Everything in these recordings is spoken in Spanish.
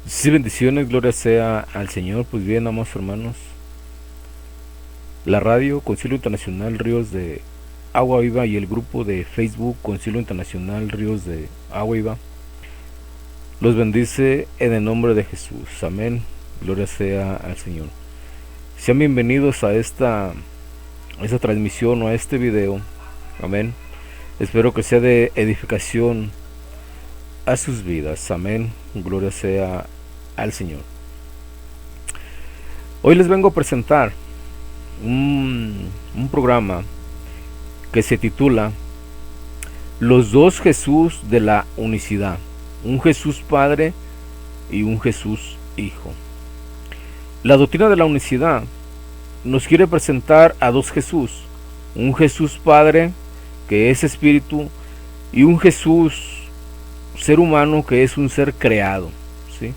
Sí, bendiciones, gloria sea al Señor. Pues bien, amados hermanos, la radio Concilio Internacional Ríos de Agua Viva y el grupo de Facebook Concilio Internacional Ríos de Agua Viva los bendice en el nombre de Jesús. Amén. Gloria sea al Señor. Sean bienvenidos a esta transmisión o a este video. Amén. Espero que sea de edificación a sus vidas. Amén. Gloria sea al Señor. Hoy les vengo a presentar un programa que se titula Los dos Jesús de la unicidad. Un Jesús Padre y un Jesús Hijo. La doctrina de la unicidad nos quiere presentar a dos Jesús. Un Jesús Padre, que es espíritu, y un Jesús ser humano, que es un ser creado, ¿sí?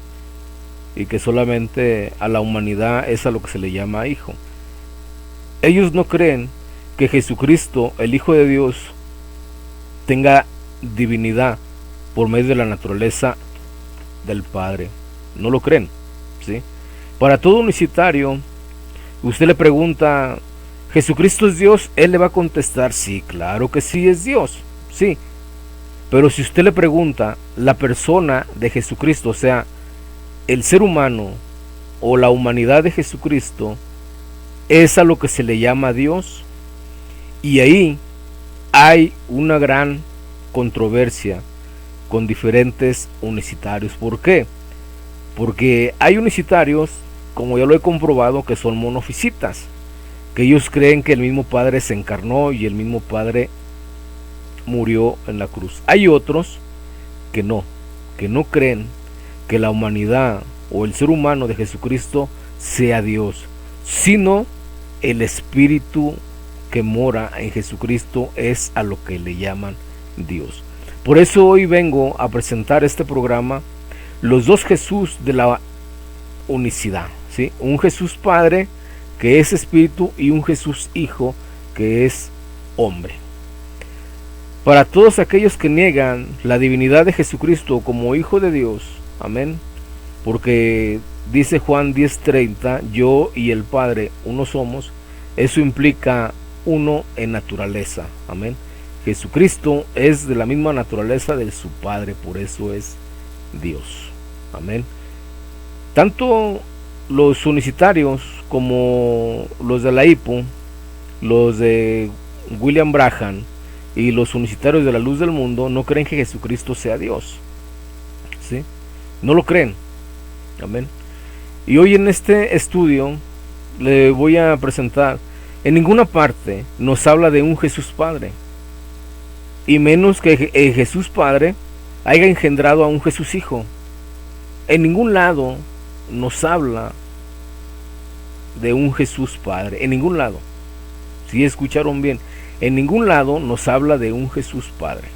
Y que solamente a la humanidad es a lo que se le llama hijo. Ellos no creen que Jesucristo, el Hijo de Dios, tenga divinidad por medio de la naturaleza del Padre. No lo creen, ¿sí? Para todo unicitario, usted le pregunta, ¿Jesucristo es Dios? Él le va a contestar, sí, claro que sí es Dios, sí. Pero si usted le pregunta, la persona de Jesucristo, o sea, el ser humano o la humanidad de Jesucristo, es a lo que se le llama Dios. Y ahí hay una gran controversia con diferentes unicitarios. ¿Por qué? Porque hay unicitarios, como ya lo he comprobado, que son monofisitas, que ellos creen que el mismo Padre se encarnó y el mismo Padre murió en la cruz. Hay otros que no creen que la humanidad o el ser humano de Jesucristo sea Dios, sino el Espíritu que mora en Jesucristo es a lo que le llaman Dios. Por eso hoy vengo a presentar este programa, los dos Jesús de la unicidad, ¿sí? Un Jesús Padre, que es Espíritu, y un Jesús Hijo, que es hombre. Para todos aquellos que niegan la divinidad de Jesucristo como Hijo de Dios, amén, porque dice Juan 10:30, yo y el Padre uno somos, eso implica uno en naturaleza, amén. Jesucristo es de la misma naturaleza de su Padre, por eso es Dios, amén. Tanto los unicitarios como los de la HIPO, los de William Branham y los unicitarios de la Luz del Mundo no creen que Jesucristo sea Dios, ¿sí? No lo creen, amén. Y hoy en este estudio le voy a presentar, en ninguna parte nos habla de un Jesús Padre, y menos que el Jesús Padre haya engendrado a un Jesús Hijo. En ningún lado nos habla de un Jesús Padre, en ningún lado. Si escucharon bien, en ningún lado nos habla de un Jesús Padre,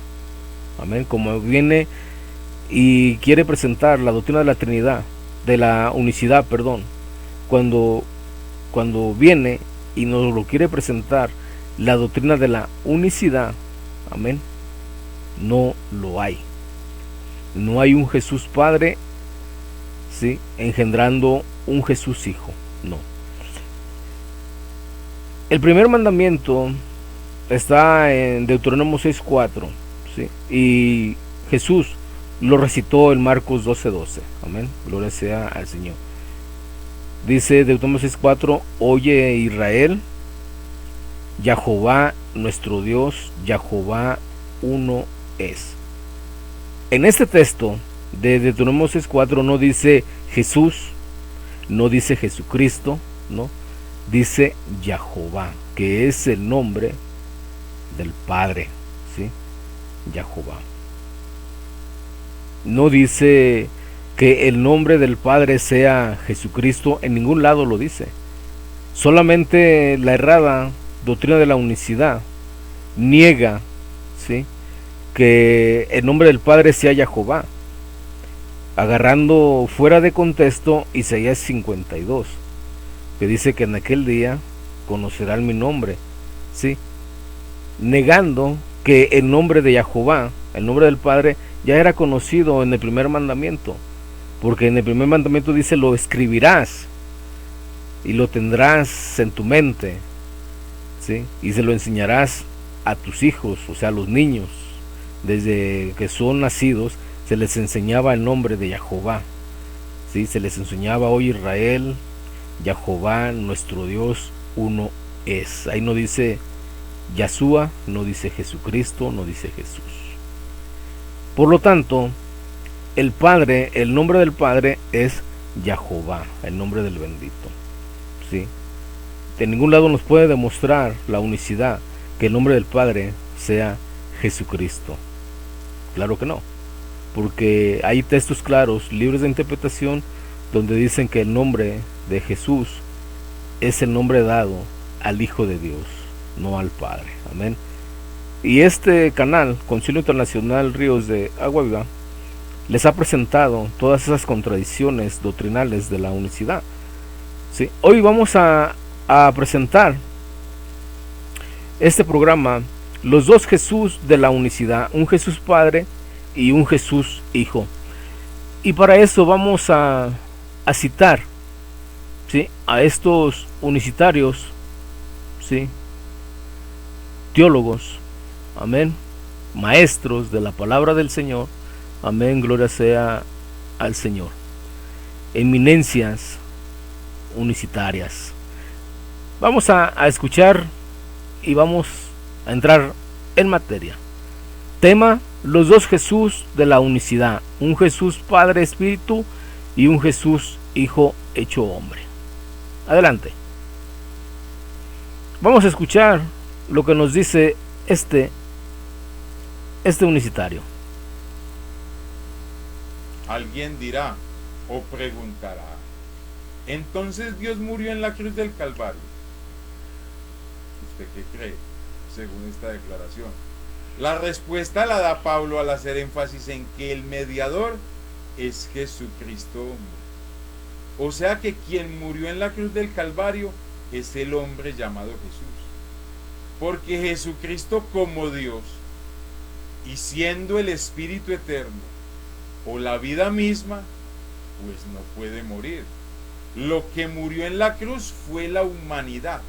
amén. Como viene y quiere presentar la doctrina de la Trinidad, de la unicidad, perdón, cuando viene y nos lo quiere presentar la doctrina de la unicidad, amén, no lo hay. No hay un Jesús Padre, ¿sí?, engendrando un Jesús Hijo, no. El primer mandamiento está en Deuteronomio 6:4, ¿sí? Y Jesús lo recitó en Marcos 12:12, amén, gloria sea al Señor. Dice Deuteronomio 6:4, oye Israel, Jehová nuestro Dios, Jehová uno es. En este texto de Deuteronomio 6:4 no dice Jesús, no dice Jesucristo, no, dice Jehová, que es el nombre del Padre, ¿sí? Jehová. No dice que el nombre del Padre sea Jesucristo, en ningún lado lo dice. Solamente la errada doctrina de la unicidad niega, ¿sí?, que el nombre del Padre sea Jehová, agarrando fuera de contexto Isaías 52, que dice que en aquel día conocerán mi nombre, ¿sí?, negando que el nombre de Jehová, el nombre del Padre, ya era conocido en el primer mandamiento. porque en el primer mandamiento dice lo escribirás y lo tendrás en tu mente, ¿sí? Y se lo enseñarás a tus hijos, o sea, a los niños, desde que son nacidos, se les enseñaba el nombre de Jehová, ¿sí? Se les enseñaba: hoy Israel, Jehová nuestro Dios uno es. Ahí no dice Yahshua, no dice Jesucristo, no dice Jesús. Por lo tanto, el Padre, el nombre del Padre es Jehová, el nombre del bendito, ¿sí? De ningún lado nos puede demostrar la unicidad que el nombre del Padre sea Jesucristo. Claro que no, porque hay textos claros, libres de interpretación, donde dicen que el nombre de Jesús es el nombre dado al Hijo de Dios, no al Padre. Amén. Y este canal, Concilio Internacional Ríos de Agua Viva, les ha presentado todas esas contradicciones doctrinales de la unicidad, ¿sí? Hoy vamos a presentar este programa, los dos Jesús de la unicidad, un Jesús Padre y un Jesús Hijo. Y para eso vamos a citar, ¿sí?, a estos unicitarios, ¿sí?, teólogos, amén, maestros de la palabra del Señor, amén, gloria sea al Señor, eminencias unicitarias. Vamos a escuchar y vamos a entrar en materia. Tema: los dos Jesús de la unicidad, un Jesús Padre Espíritu y un Jesús Hijo hecho hombre. Adelante. Vamos a escuchar lo que nos dice este unicitario. Alguien dirá o preguntará: ¿entonces Dios murió en la cruz del Calvario? ¿Usted qué cree, según esta declaración? La respuesta la da Pablo al hacer énfasis en que el mediador es Jesucristo hombre. O sea que quien murió en la cruz del Calvario es el hombre llamado Jesús. Porque Jesucristo, como Dios y siendo el Espíritu eterno o la vida misma, pues no puede morir. Lo que murió en la cruz fue la humanidad,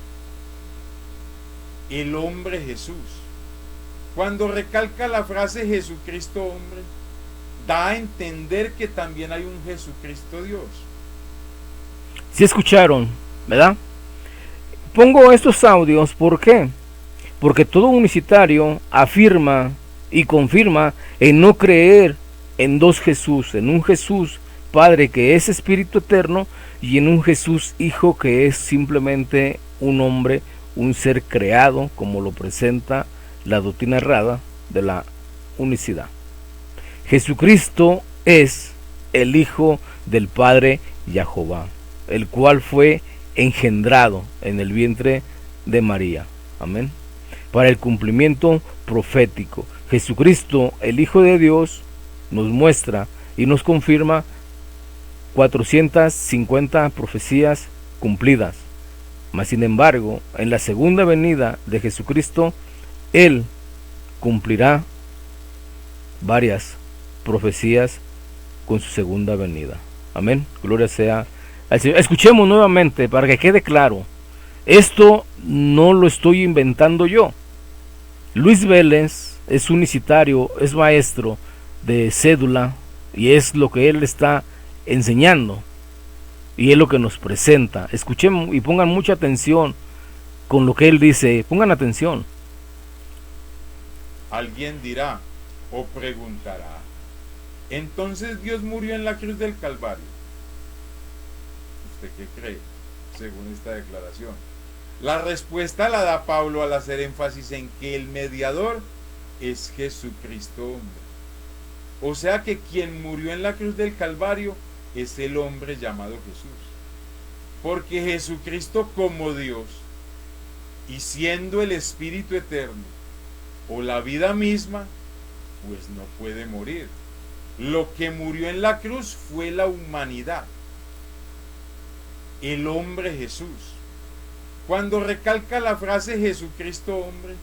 el hombre Jesús. Cuando recalca la frase Jesucristo hombre, da a entender que también hay un Jesucristo Dios. Si escucharon, ¿verdad? Pongo estos audios, ¿por qué? Porque todo unicitario afirma y confirma en no creer en dos Jesús, en un Jesús Padre que es Espíritu eterno y en un Jesús Hijo que es simplemente un hombre, un ser creado, como lo presenta la doctrina errada de la unicidad. Jesucristo es el Hijo del Padre Jehová, el cual fue engendrado en el vientre de María. Amén. Para el cumplimiento profético, Jesucristo, el Hijo de Dios, nos muestra y nos confirma 450 profecías cumplidas. Mas sin embargo, en la segunda venida de Jesucristo, Él cumplirá varias profecías con su segunda venida. Amén. Gloria sea al Señor. Escuchemos nuevamente para que quede claro. Esto no lo estoy inventando yo. Luis Vélez es unicitario, es maestro de cédula y es lo que él está enseñando y es lo que nos presenta. Escuchemos y pongan mucha atención con lo que él dice. Pongan atención. Alguien dirá o preguntará: ¿entonces Dios murió en la cruz del Calvario? ¿Usted qué cree, según esta declaración? La respuesta la da Pablo al hacer énfasis en que el mediador es Jesucristo hombre. O sea que quien murió en la cruz del Calvario es el hombre llamado Jesús. Porque Jesucristo, como Dios y siendo el Espíritu eterno o la vida misma, pues no puede morir. Lo que murió en la cruz fue la humanidad, el hombre Jesús. Cuando recalca la frase Jesucristo hombre,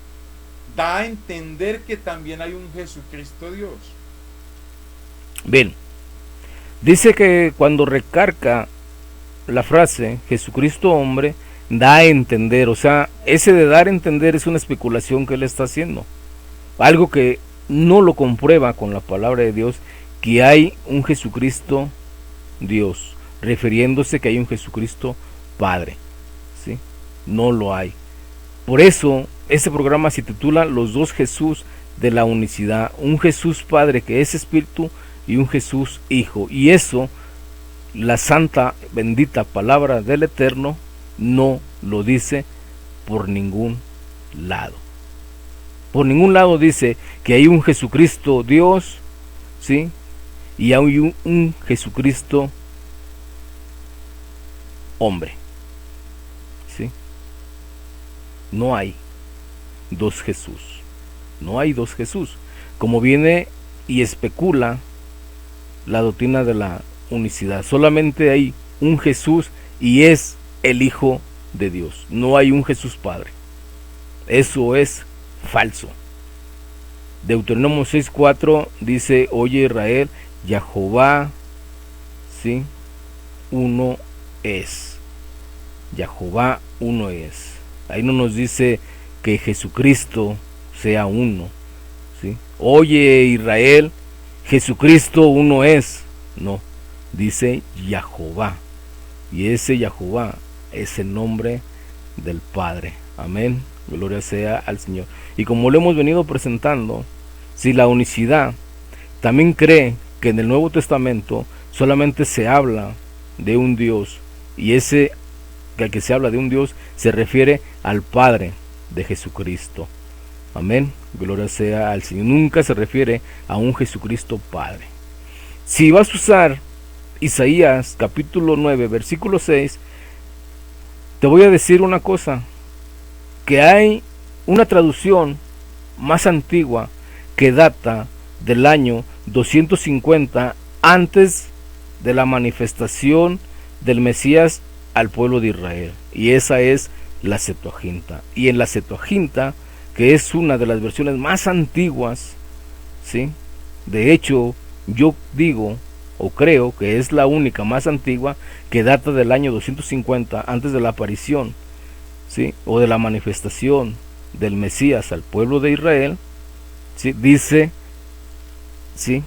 da a entender que también hay un Jesucristo Dios. Bien, Dice que cuando recarga la frase Jesucristo hombre, da a entender, o sea, ese de dar a entender es una especulación que él está haciendo, algo que no lo comprueba con la palabra de Dios, que hay un Jesucristo Dios, refiriéndose que hay un Jesucristo Padre, ¿sí? No lo hay. Por eso este programa se titula Los dos Jesús de la unicidad, un Jesús Padre que es Espíritu y un Jesús Hijo, y eso la santa bendita palabra del Eterno no lo dice por ningún lado. Por ningún lado dice que hay un Jesucristo Dios, ¿sí? Y hay un Jesucristo hombre, ¿sí? No hay dos Jesús. No hay dos Jesús. Como viene y especula la doctrina de la unicidad. Solamente hay un Jesús y es el Hijo de Dios. No hay un Jesús Padre. Eso es falso. Deuteronomio 6:4 dice: oye Israel, Jehová, ¿sí? Uno es. Jehová uno es. Ahí no nos dice que Jesucristo sea uno, ¿sí? Oye Israel, Jesucristo uno es. No, dice Jehová. Y ese Jehová es el nombre del Padre. Amén. Gloria sea al Señor. Y como lo hemos venido presentando, si la unicidad también cree que en el Nuevo Testamento solamente se habla de un Dios, y ese que al que se habla de un Dios se refiere al Padre de Jesucristo. Amén. Gloria sea al Señor. Nunca se refiere a un Jesucristo Padre. Si vas a usar Isaías capítulo 9 versículo 6, te voy a decir una cosa, que hay una traducción más antigua que data del año 250 antes de la manifestación del Mesías al pueblo de Israel, y esa es la Septuaginta. Y en la Septuaginta, que es una de las versiones más antiguas, ¿sí? De hecho, yo digo o creo que es la única más antigua, que data del año 250 antes de la aparición, ¿sí? O de la manifestación del Mesías al pueblo de Israel, ¿sí? Dice, ¿sí?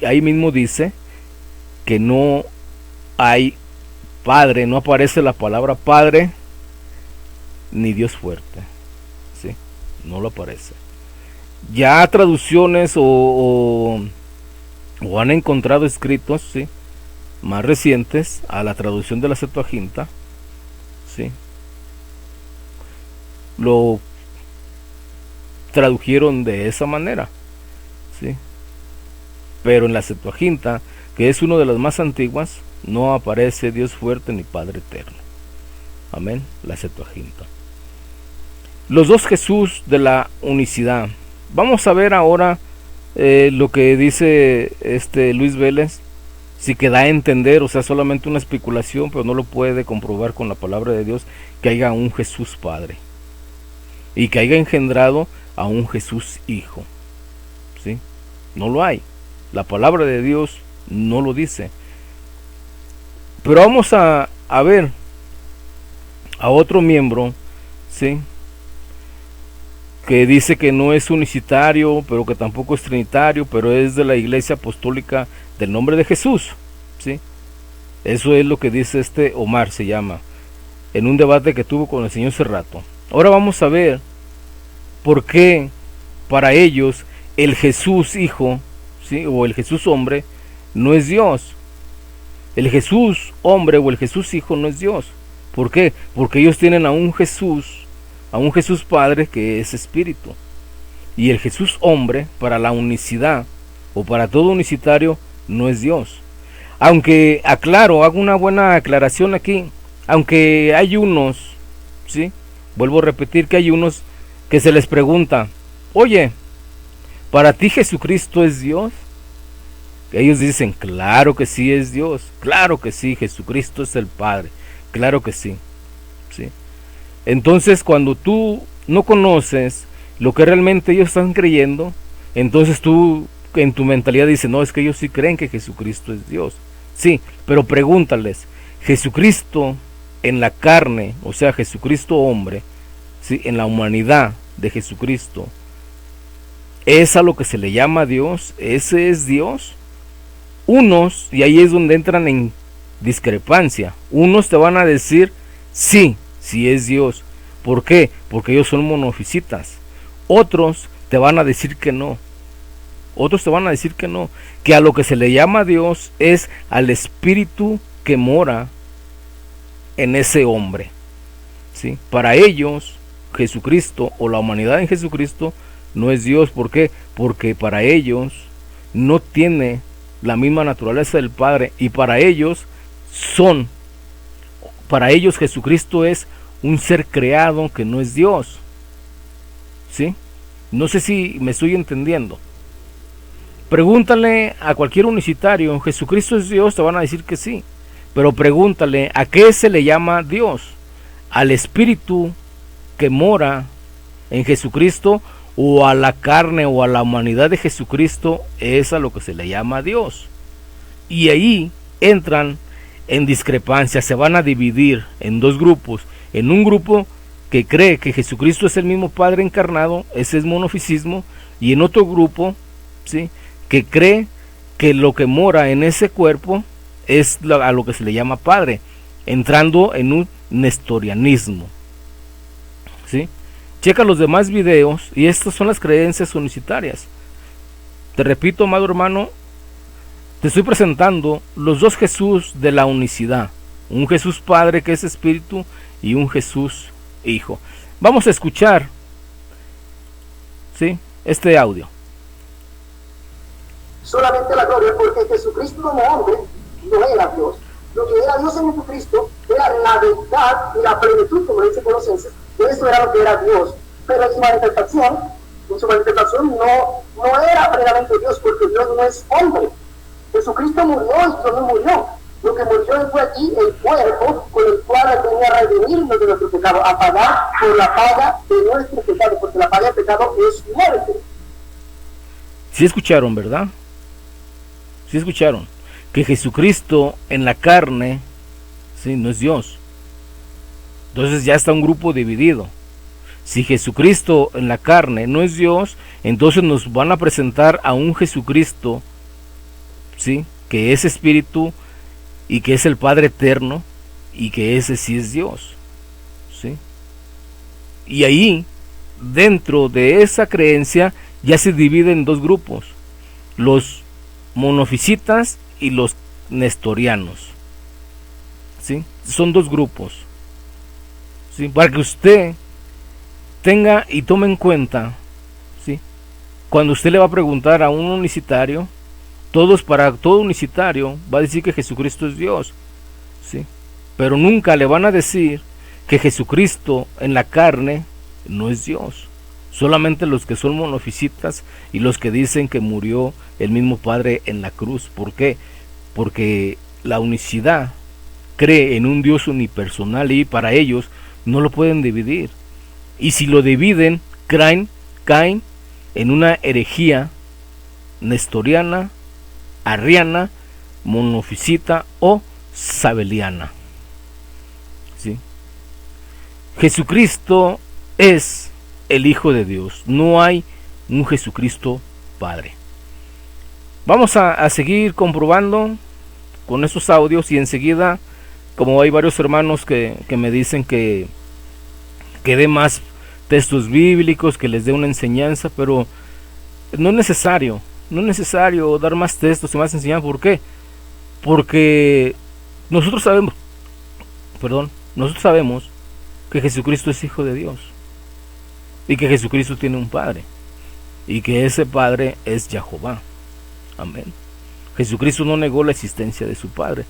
Ahí mismo dice que no hay Padre, no aparece la palabra Padre ni Dios fuerte, ¿sí? No lo aparece. Ya traducciones o han encontrado escritos, ¿sí? Más recientes a la traducción de la Septuaginta, ¿sí? Lo tradujeron de esa manera, ¿sí? Pero en la Septuaginta, que es una de las más antiguas, no aparece Dios fuerte ni Padre eterno. Amén. La Septuaginta. Los dos Jesús de la unicidad. Vamos a ver ahora lo que dice Luis Vélez, sí, que da a entender, o sea, solamente una especulación, pero no lo puede comprobar con la palabra de Dios, que haya un Jesús Padre y que haya engendrado a un Jesús Hijo, ¿sí? No lo hay. La palabra de Dios no lo dice. Pero vamos a ver a otro miembro, ¿sí? Que dice que no es unicitario, pero que tampoco es trinitario, pero es de la Iglesia Apostólica del Nombre de Jesús, ¿sí? Eso es lo que dice Omar, se llama, en un debate que tuvo con el señor Cerrato. Ahora vamos a ver por qué para ellos el Jesús Hijo, ¿sí? O el Jesús Hombre no es Dios. El Jesús Hombre o el Jesús Hijo no es Dios. ¿Por qué? Porque ellos tienen a un Jesús Padre que es Espíritu. Y el Jesús Hombre, para la unicidad o para todo unicitario, no es Dios. Aunque, aclaro, hago una buena aclaración aquí, aunque hay unos, ¿sí? Vuelvo a repetir que hay unos que se les pregunta, oye, ¿para ti Jesucristo es Dios? Ellos dicen, claro que sí es Dios, claro que sí, Jesucristo es el Padre, claro que sí, ¿sí? Entonces, cuando tú no conoces lo que realmente ellos están creyendo, entonces tú en tu mentalidad dices, no, es que ellos sí creen que Jesucristo es Dios. Sí, pero pregúntales, Jesucristo en la carne, o sea, Jesucristo hombre, ¿sí? En la humanidad de Jesucristo, ¿es a lo que se le llama Dios? ¿Ese es Dios? Unos, y ahí es donde entran en discrepancia, unos te van a decir, sí, sí es Dios. ¿Por qué? Porque ellos son monofisitas. Otros te van a decir que no. Otros te van a decir que no, que a lo que se le llama Dios es al espíritu que mora en ese hombre, ¿sí? Para ellos, Jesucristo o la humanidad en Jesucristo no es Dios. ¿Por qué? Porque para ellos no tiene la misma naturaleza del Padre, y para ellos Jesucristo es un ser creado que no es Dios, ¿sí? No sé si me estoy entendiendo. Pregúntale a cualquier unicitario, ¿Jesucristo es Dios? Te van a decir que sí. Pero pregúntale, ¿a qué se le llama Dios? ¿Al espíritu que mora en Jesucristo, o a la carne o a la humanidad de Jesucristo? Es a lo que se le llama Dios. Y ahí entran en discrepancia, se van a dividir en dos grupos. En un grupo que cree que Jesucristo es el mismo Padre encarnado, ese es monofisismo, y en otro grupo, ¿sí?, que cree que lo que mora en ese cuerpo es a lo que se le llama Padre, entrando en un nestorianismo, ¿sí? Checa los demás videos, y estas son las creencias unicitarias. Te repito, amado hermano, te estoy presentando los dos Jesús de la unicidad, un Jesús Padre que es Espíritu y un Jesús Hijo. Vamos a escuchar, ¿sí?, este audio. Solamente la gloria, porque Jesucristo como hombre no era Dios. Lo que era Dios en Jesucristo era la verdad y la plenitud, como dice Colosenses, de eso era lo que era Dios. Pero en su manifestación no era plenamente Dios, porque Dios no es hombre. Jesucristo murió y Dios no murió. Lo que murió fue aquí el cuerpo con el cual venía a redimirnos de nuestro pecado, a pagar por la paga de nuestro pecado, porque la paga del pecado es muerte. Sí escucharon, ¿verdad? Sí escucharon que Jesucristo en la carne, sí, no es Dios. Entonces ya está un grupo dividido. Si Jesucristo en la carne no es Dios, entonces nos van a presentar a un Jesucristo, sí, que es Espíritu y que es el Padre eterno, y que ese sí es Dios, sí. Y ahí, dentro de esa creencia, ya se divide en dos grupos: los monofisitas y los nestorianos, ¿sí? Son dos grupos, ¿sí? Para que usted tenga y tome en cuenta, ¿sí? Cuando usted le va a preguntar a un unicitario, para todo unicitario va a decir que Jesucristo es Dios, ¿sí? Pero nunca le van a decir que Jesucristo en la carne no es Dios. Solamente los que son monofisitas y los que dicen que murió el mismo Padre en la cruz. ¿Por qué? Porque la unicidad cree en un Dios unipersonal, y para ellos no lo pueden dividir. Y si lo dividen, caen en una herejía nestoriana, arriana, monofisita o sabeliana, ¿sí? Jesucristo es el Hijo de Dios, no hay un Jesucristo Padre. Vamos a seguir comprobando con estos audios, y enseguida, como hay varios hermanos que me dicen que dé más textos bíblicos, que les dé una enseñanza, pero no es necesario dar más textos y más enseñanza. ¿Por qué? Porque nosotros sabemos que Jesucristo es Hijo de Dios, y que Jesucristo tiene un Padre, y que ese Padre es Jehová. Amén. Jesucristo no negó la existencia de su Padre.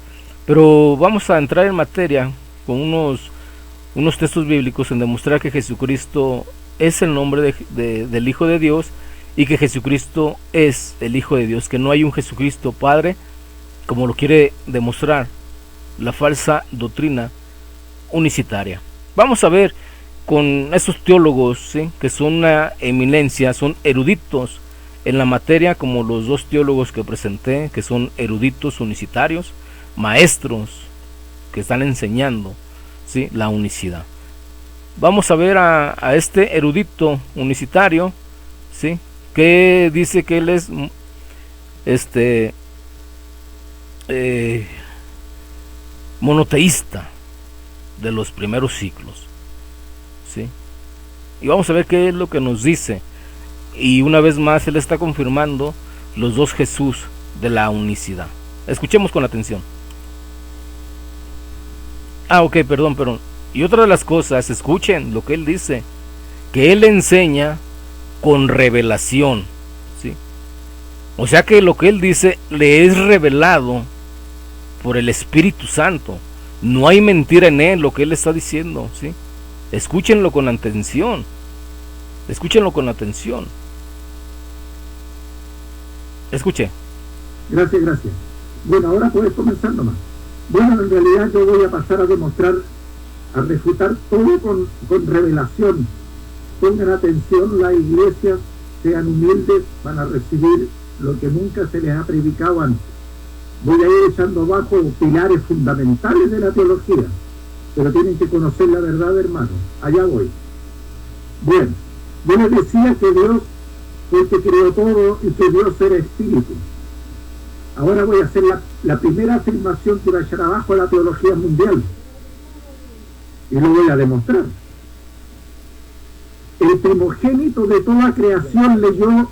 Pero vamos a entrar en materia con unos textos bíblicos en demostrar que Jesucristo es el nombre del Hijo de Dios, y que Jesucristo es el Hijo de Dios, que no hay un Jesucristo Padre, como lo quiere demostrar la falsa doctrina unicitaria. Vamos a ver con estos teólogos, ¿sí?, que son una eminencia, son eruditos en la materia, como los dos teólogos que presenté, que son eruditos unicitarios. maestros que están enseñando, ¿sí?, la unicidad. Vamos a ver a este erudito unicitario, ¿sí?, que dice que él es monoteísta de los primeros siglos, ¿sí? Y vamos a ver qué es lo que nos dice. Y una vez más él está confirmando los dos Jesús de la unicidad. Escuchemos con atención. Perdón. Y otra de las cosas, escuchen lo que él dice, que él enseña con revelación, ¿sí? O sea que lo que él dice le es revelado por el Espíritu Santo. No hay mentira en él, lo que él está diciendo, ¿sí? Escúchenlo con atención. Escúchenlo con atención. Escuche. Gracias. Bueno, ahora puedes comenzar nomás. Bueno, en realidad yo voy a pasar a demostrar, a refutar todo con revelación. Pongan atención, las iglesias, sean humildes, van a recibir lo que nunca se les ha predicado antes. Voy a ir echando abajo pilares fundamentales de la teología, pero tienen que conocer la verdad, hermano. Allá voy. Bueno, yo les decía que Dios fue el que creó todo y que Dios era espíritu. Ahora voy a hacer la primera afirmación que va a echar abajo a la teología mundial. Y lo voy a demostrar. El primogénito de toda creación leyó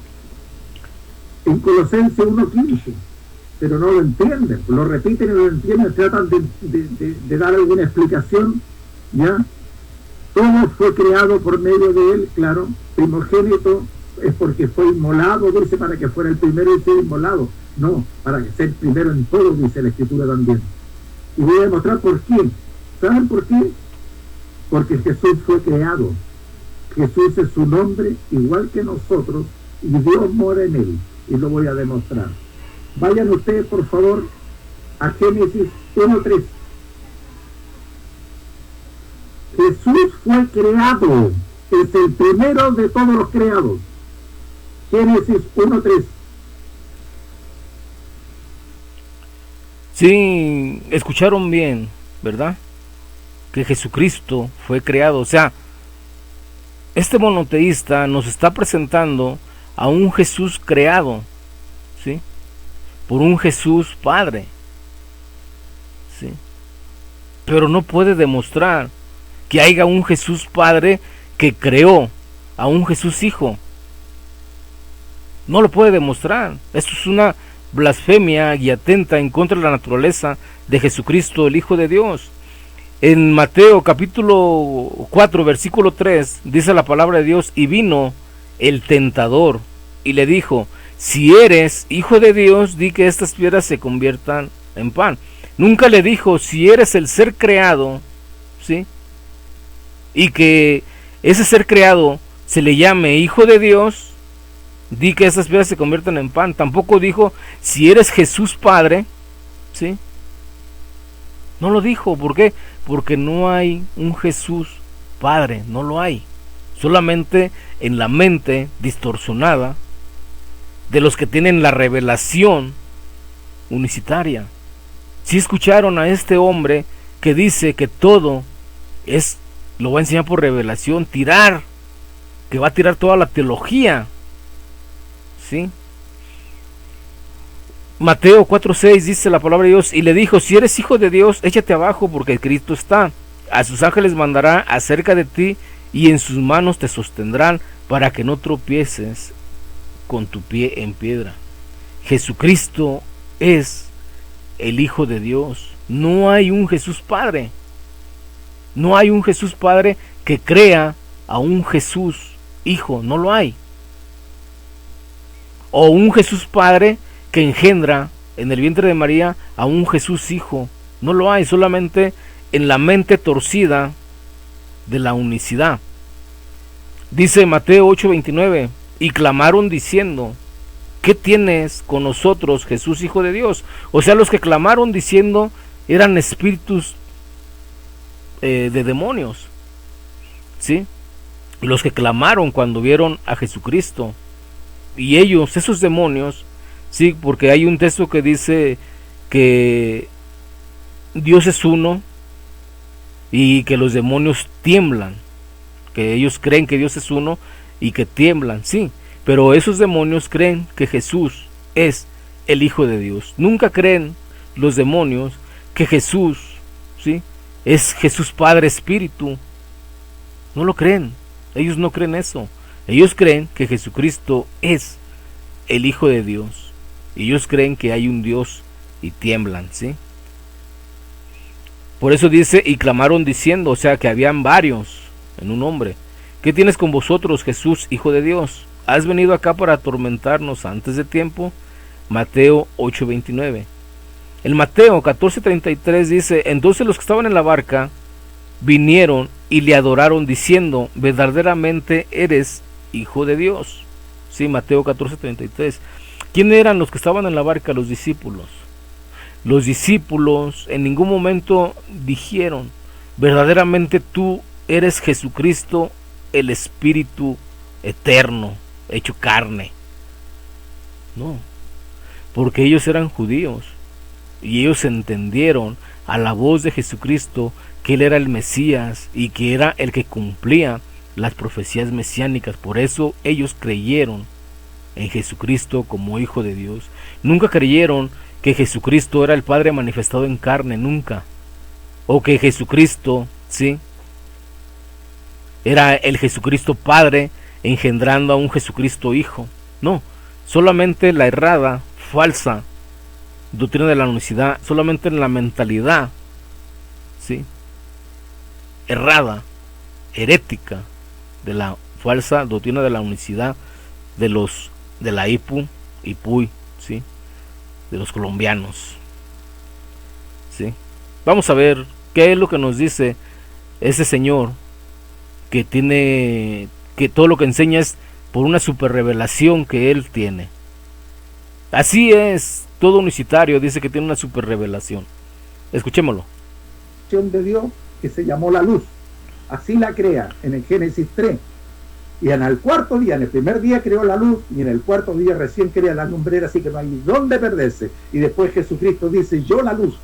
en Colosenses 1:15, pero no lo entienden, lo repiten y no lo entienden, tratan de dar alguna explicación, ¿ya? Todo fue creado por medio de él, claro. Primogénito es porque fue inmolado, dice, para que fuera el primero y ser inmolado. No, para que sea el primero en todo, dice la Escritura también. Y voy a demostrar por qué. ¿Saben por qué? Porque Jesús fue creado. Jesús es su nombre, igual que nosotros, y Dios mora en él. Y lo voy a demostrar. Vayan ustedes, por favor, a Génesis 1:3. Jesús fue creado, es el primero de todos los creados. Génesis 1:3. Sí, escucharon bien, ¿verdad? Que Jesucristo fue creado. O sea, este monoteísta nos está presentando a un Jesús creado, ¿sí?, por un Jesús Padre, ¿sí? Pero no puede demostrar que haya un Jesús Padre que creó a un Jesús Hijo. No lo puede demostrar. Esto es una blasfemia y atenta en contra de la naturaleza de Jesucristo, el Hijo de Dios. En Mateo capítulo 4, versículo 3, dice la palabra de Dios: y vino el tentador y le dijo: si eres hijo de Dios, di que estas piedras se conviertan en pan. Nunca le dijo si eres el ser creado, ¿sí?, y que ese ser creado se le llame hijo de Dios, di que estas piedras se conviertan en pan. Tampoco dijo si eres Jesús Padre, ¿sí? No lo dijo. ¿Por qué? Porque no hay un Jesús Padre, no lo hay. Solamente en la mente distorsionada de los que tienen la revelación unicitaria. Si escucharon a este hombre que dice que todo lo va a enseñar por revelación, que va a tirar toda la teología, ¿sí? Mateo 4:6 dice la palabra de Dios: y le dijo: si eres hijo de Dios, échate abajo, porque Cristo está. A sus ángeles mandará acerca de ti, y en sus manos te sostendrán, para que no tropieces con tu pie en piedra. Jesucristo es el Hijo de Dios. No hay un Jesús Padre. No hay un Jesús Padre que crea a un Jesús Hijo. No lo hay. O un Jesús Padre que engendra en el vientre de María a un Jesús Hijo. No lo hay. Solamente en la mente torcida de la unicidad. Dice Mateo 8:29: y clamaron diciendo: ¿qué tienes con nosotros, Jesús, Hijo de Dios? O sea, los que clamaron diciendo eran espíritus de demonios, ¿sí? Los que clamaron cuando vieron a Jesucristo. Y ellos, esos demonios, sí, porque hay un texto que dice que Dios es uno y que los demonios tiemblan, que ellos creen que Dios es uno y que tiemblan, sí, pero esos demonios creen que Jesús es el Hijo de Dios. Nunca creen los demonios que Jesús, sí, es Jesús Padre Espíritu. No lo creen, ellos no creen eso. Ellos creen que Jesucristo es el Hijo de Dios. Ellos creen que hay un Dios y tiemblan, ¿sí? Por eso dice, y clamaron diciendo, o sea que habían varios en un hombre. ¿Qué tienes con vosotros, Jesús, Hijo de Dios? ¿Has venido acá para atormentarnos antes de tiempo? Mateo 8:29. El Mateo 14:33 dice, entonces los que estaban en la barca vinieron y le adoraron diciendo, verdaderamente eres Hijo de Dios. Sí, Mateo 14:33. ¿Quién eran los que estaban en la barca? Los discípulos. Los discípulos en ningún momento dijeron, verdaderamente tú eres Jesucristo, el Espíritu eterno, hecho carne. No, porque ellos eran judíos y ellos entendieron a la voz de Jesucristo que Él era el Mesías y que era el que cumplía las profecías mesiánicas. Por eso ellos creyeron en Jesucristo como Hijo de Dios. Nunca creyeron que Jesucristo era el Padre manifestado en carne, nunca. O que Jesucristo, sí, era el Jesucristo Padre engendrando a un Jesucristo Hijo. No, solamente la errada, falsa doctrina de la unicidad, solamente en la mentalidad, sí, errada, herética de la falsa doctrina de la unicidad de la IPUI, sí, de los colombianos, sí. Vamos a ver qué es lo que nos dice ese señor que tiene, que todo lo que enseña es por una super revelación que él tiene. Así es, todo unicitario dice que tiene una super revelación. Escuchémoslo. De Dios que se llamó la luz, así la crea en el Génesis 3, y en el cuarto día, en el primer día creó la luz, y en el cuarto día recién crea la lumbrera, así que no hay dónde perderse. Y después Jesucristo dice, yo la luz,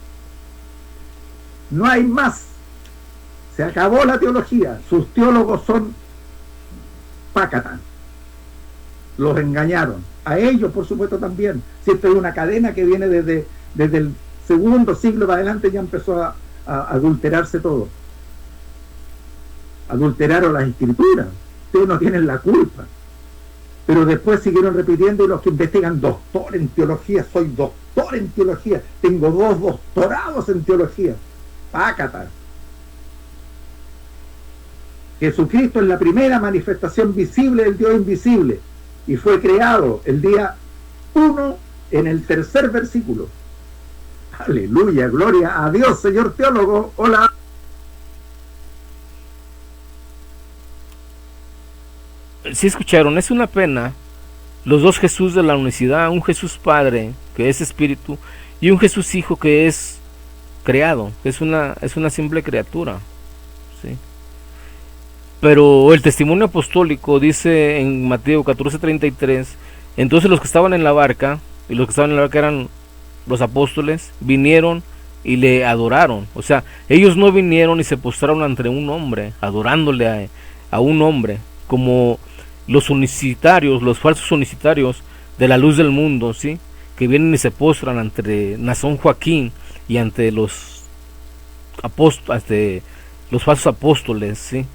no hay más, se acabó la teología. Sus teólogos son pácatas, los engañaron, a ellos por supuesto también. Si esto es una cadena que viene desde el segundo siglo para adelante, ya empezó a adulterarse todo. Adulteraron las escrituras, ustedes no tienen la culpa. Pero después siguieron repitiendo, y los que investigan, doctor en teología, soy doctor en teología, tengo 2 doctorados en teología. Pácata. Jesucristo es la primera manifestación visible del Dios invisible, y fue creado el día 1 en el 3er versículo. Aleluya, gloria a Dios, señor teólogo. Hola. Si escucharon, es una pena los dos Jesús de la unicidad, un Jesús Padre que es Espíritu y un Jesús Hijo que es creado, es una simple criatura, ¿sí? Pero el testimonio apostólico dice en Mateo 14:33, entonces los que estaban en la barca, y los que estaban en la barca eran los apóstoles, vinieron y le adoraron. O sea, ellos no vinieron y se postraron ante un hombre, adorándole a un hombre, como los unicitarios, los falsos unicitarios de la luz del mundo, ¿sí? Que vienen y se postran ante Nazón Joaquín y ante los falsos apóstoles, ¿sí?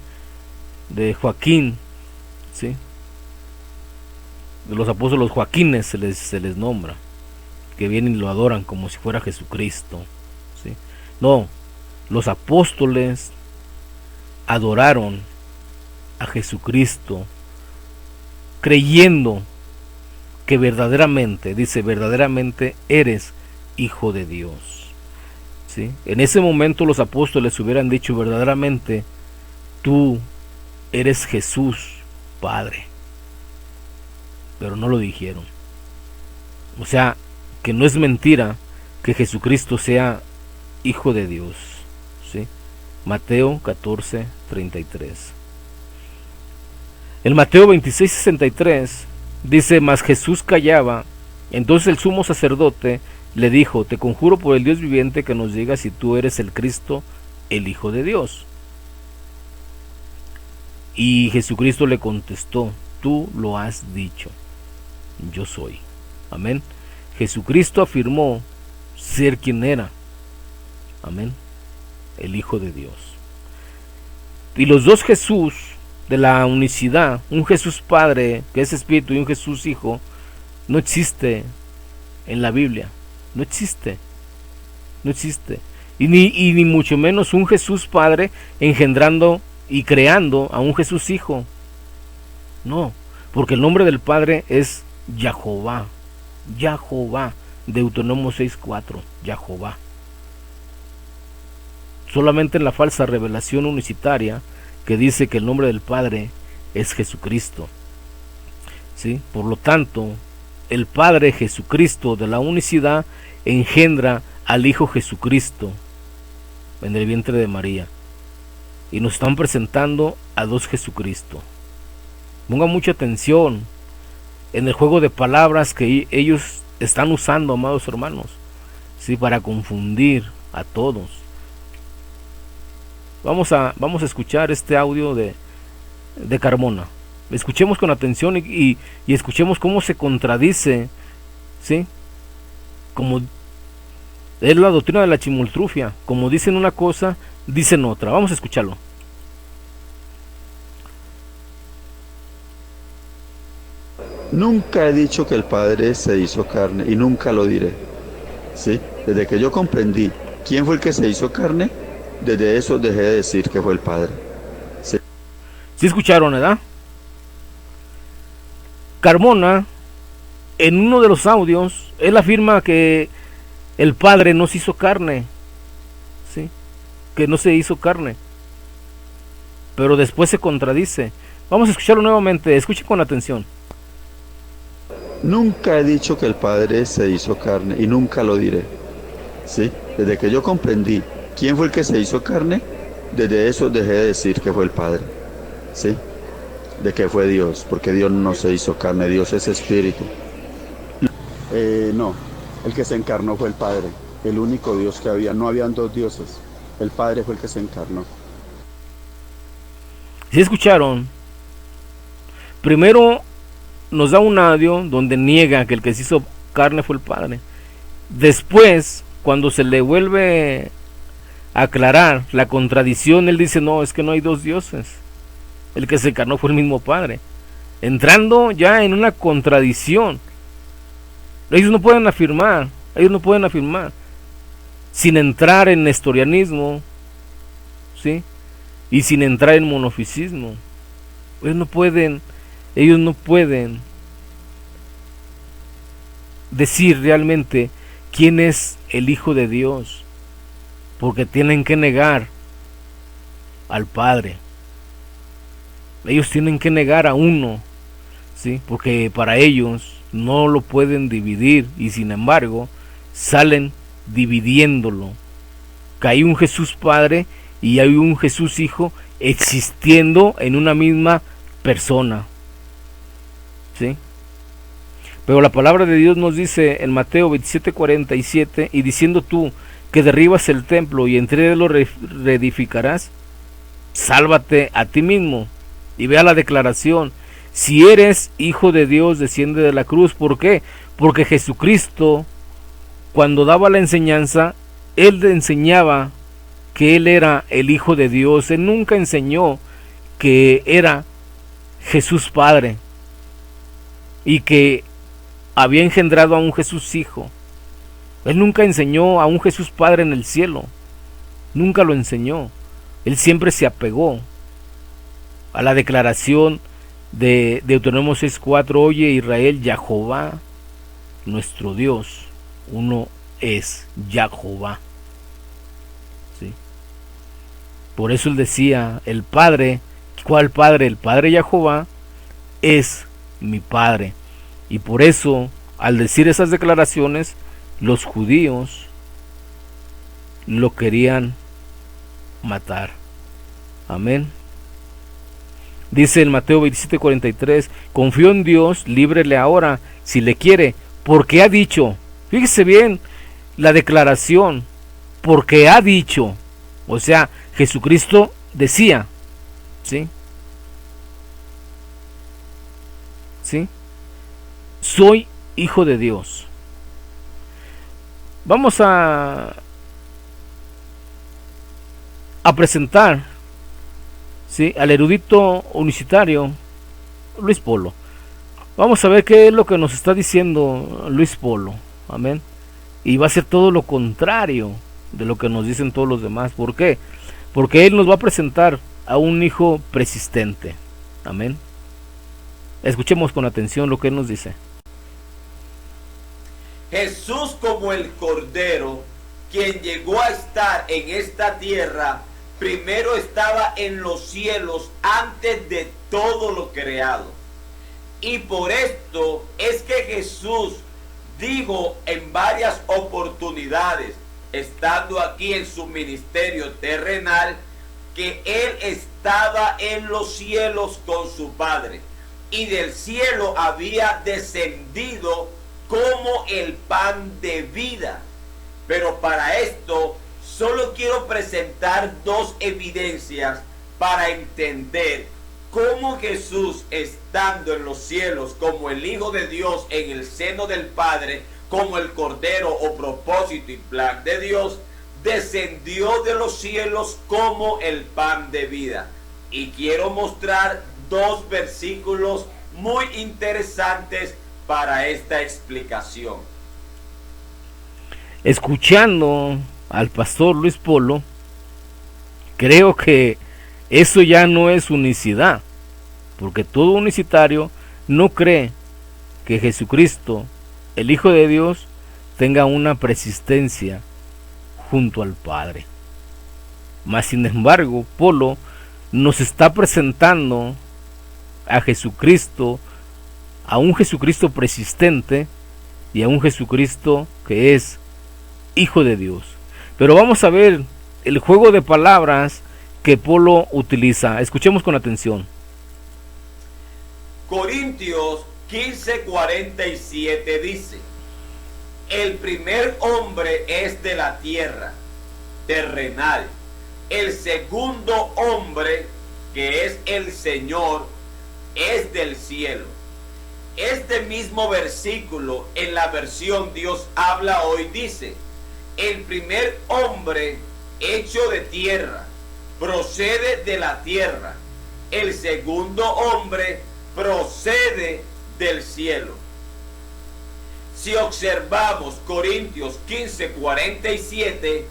De Joaquín, ¿sí? De los apóstoles Joaquines se les nombra, que vienen y lo adoran como si fuera Jesucristo, ¿sí? No, los apóstoles adoraron a Jesucristo creyendo que verdaderamente, dice, verdaderamente eres Hijo de Dios, ¿sí? En ese momento los apóstoles hubieran dicho, verdaderamente tú eres Jesús Padre, pero no lo dijeron. O sea, que no es mentira que Jesucristo sea Hijo de Dios, ¿sí? Mateo 14:33. El Mateo 26:63 dice, mas Jesús callaba. Entonces el sumo sacerdote le dijo: te conjuro por el Dios viviente que nos digas si tú eres el Cristo, el Hijo de Dios. Y Jesucristo le contestó: tú lo has dicho, yo soy. Amén. Jesucristo afirmó ser quien era. Amén. El Hijo de Dios. Y los dos Jesús de la unicidad, un Jesús Padre que es Espíritu y un Jesús Hijo, no existe en la Biblia. No existe. No existe. Y ni mucho menos un Jesús Padre engendrando y creando a un Jesús Hijo. No, porque el nombre del Padre es Yahová. Yahová. Deuteronomio 6:4. Yahová. Solamente en la falsa revelación unicitaria que dice que el nombre del Padre es Jesucristo. ¿Sí? Por lo tanto, el Padre Jesucristo de la unicidad engendra al Hijo Jesucristo en el vientre de María. Y nos están presentando a dos Jesucristo. Pongan mucha atención en el juego de palabras que ellos están usando, amados hermanos, ¿sí? Para confundir a todos. Vamos a escuchar este audio de Carmona. Escuchemos con atención y escuchemos cómo se contradice, ¿sí? Como es la doctrina de la chimoltrufia. Como dicen una cosa, dicen otra. Vamos a escucharlo. Nunca he dicho que el Padre se hizo carne y nunca lo diré. ¿Sí? Desde que yo comprendí quién fue el que se hizo carne, desde eso dejé de decir que fue el Padre. ¿Sí? ¿Sí escucharon, verdad? Carmona, en uno de los audios, él afirma que el Padre no se hizo carne, ¿sí? Que no se hizo carne, pero después se contradice. Vamos a escucharlo nuevamente, escuchen con atención. Nunca he dicho que el Padre se hizo carne y nunca lo diré. ¿Sí? Desde que yo comprendí quién fue el que se hizo carne, desde eso dejé de decir que fue el Padre. ¿Sí? De que fue Dios, porque Dios no se hizo carne, Dios es espíritu. No, el que se encarnó fue el Padre, el único Dios que había, no habían dos dioses, el Padre fue el que se encarnó. ¿Sí escucharon? Primero nos da un audio donde niega que el que se hizo carne fue el Padre. Después, cuando se le vuelve a aclarar la contradicción, él dice: no, es que no hay dos dioses, el que se encarnó fue el mismo Padre, entrando ya en una contradicción. Ellos no pueden afirmar sin entrar en nestorianismo, ¿sí? Y sin entrar en monofisismo. Ellos no pueden decir realmente quién es el Hijo de Dios, porque tienen que negar al Padre. Ellos tienen que negar a uno, ¿sí? Porque para ellos no lo pueden dividir, y sin embargo salen dividiéndolo. Que hay un Jesús Padre y hay un Jesús Hijo existiendo en una misma persona, ¿sí? Pero la palabra de Dios nos dice en Mateo 27:47: y diciendo tú que derribas el templo y entre él lo reedificarás, sálvate a ti mismo. Y vea la declaración: si eres hijo de Dios, desciende de la cruz. ¿Por qué? Porque Jesucristo, cuando daba la enseñanza, él enseñaba que él era el Hijo de Dios. Él nunca enseñó que era Jesús Padre y que había engendrado a un Jesús Hijo. Él nunca enseñó a un Jesús Padre en el cielo. Nunca lo enseñó. Él siempre se apegó a la declaración de Deuteronomio 6:4: oye Israel, Yahová, nuestro Dios, uno es Yahová. ¿Sí? Por eso él decía: el Padre, ¿cuál Padre? El Padre Yahová es mi Padre. Y por eso, al decir esas declaraciones, los judíos lo querían matar. Amén. Dice en Mateo 27:43: confío en Dios, líbrele ahora si le quiere, porque ha dicho. Fíjese bien, la declaración, porque ha dicho, o sea, Jesucristo decía, ¿sí? ¿Sí? Soy hijo de Dios. Vamos a presentar, ¿sí?, al erudito unicitario Luis Polo. Vamos a ver qué es lo que nos está diciendo Luis Polo. Amén. Y va a ser todo lo contrario de lo que nos dicen todos los demás. ¿Por qué? Porque él nos va a presentar a un hijo persistente. Amén. Escuchemos con atención lo que él nos dice. Jesús, como el Cordero, quien llegó a estar en esta tierra, primero estaba en los cielos antes de todo lo creado. Y por esto es que Jesús dijo en varias oportunidades, estando aquí en su ministerio terrenal, que Él estaba en los cielos con su Padre, y del cielo había descendido como el pan de vida. Pero para esto solo quiero presentar dos evidencias para entender cómo Jesús, estando en los cielos como el Hijo de Dios en el seno del Padre, como el Cordero o propósito y plan de Dios, descendió de los cielos como el pan de vida. Y quiero mostrar dos versículos muy interesantes para esta explicación. Escuchando al pastor Luis Polo, creo que eso ya no es unicidad, porque todo unicitario no cree que Jesucristo, el Hijo de Dios, tenga una persistencia junto al Padre. Mas sin embargo, Polo nos está presentando a Jesucristo, a un Jesucristo persistente y a un Jesucristo que es Hijo de Dios. Pero vamos a ver el juego de palabras que Polo utiliza. Escuchemos con atención. Corintios 15:47 dice: el primer hombre es de la tierra, terrenal. El segundo hombre, que es el Señor, es del cielo. Este mismo versículo en la versión Dios habla hoy dice: el primer hombre hecho de tierra procede de la tierra, el segundo hombre procede del cielo. Si observamos Corintios 15:47,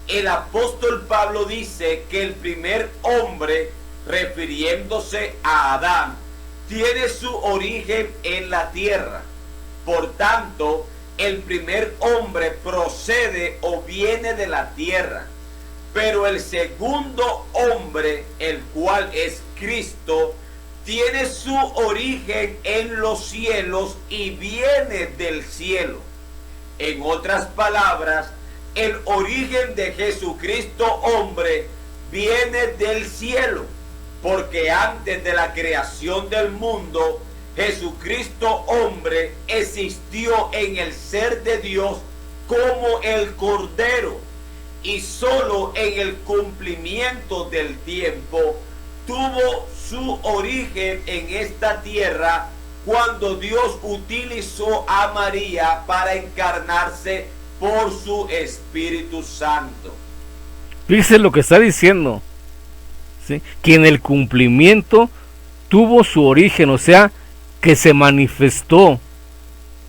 el apóstol Pablo dice que el primer hombre, refiriéndose a Adán, tiene su origen en la tierra. Por tanto, el primer hombre procede o viene de la tierra. Pero el segundo hombre, el cual es Cristo, tiene su origen en los cielos y viene del cielo. En otras palabras, el origen de Jesucristo hombre viene del cielo, porque antes de la creación del mundo, Jesucristo hombre existió en el ser de Dios como el Cordero, y solo en el cumplimiento del tiempo tuvo su origen en esta tierra, cuando Dios utilizó a María para encarnarse por su Espíritu Santo. Fíjese lo que está diciendo, ¿sí? Que en el cumplimiento tuvo su origen, o sea, que se manifestó.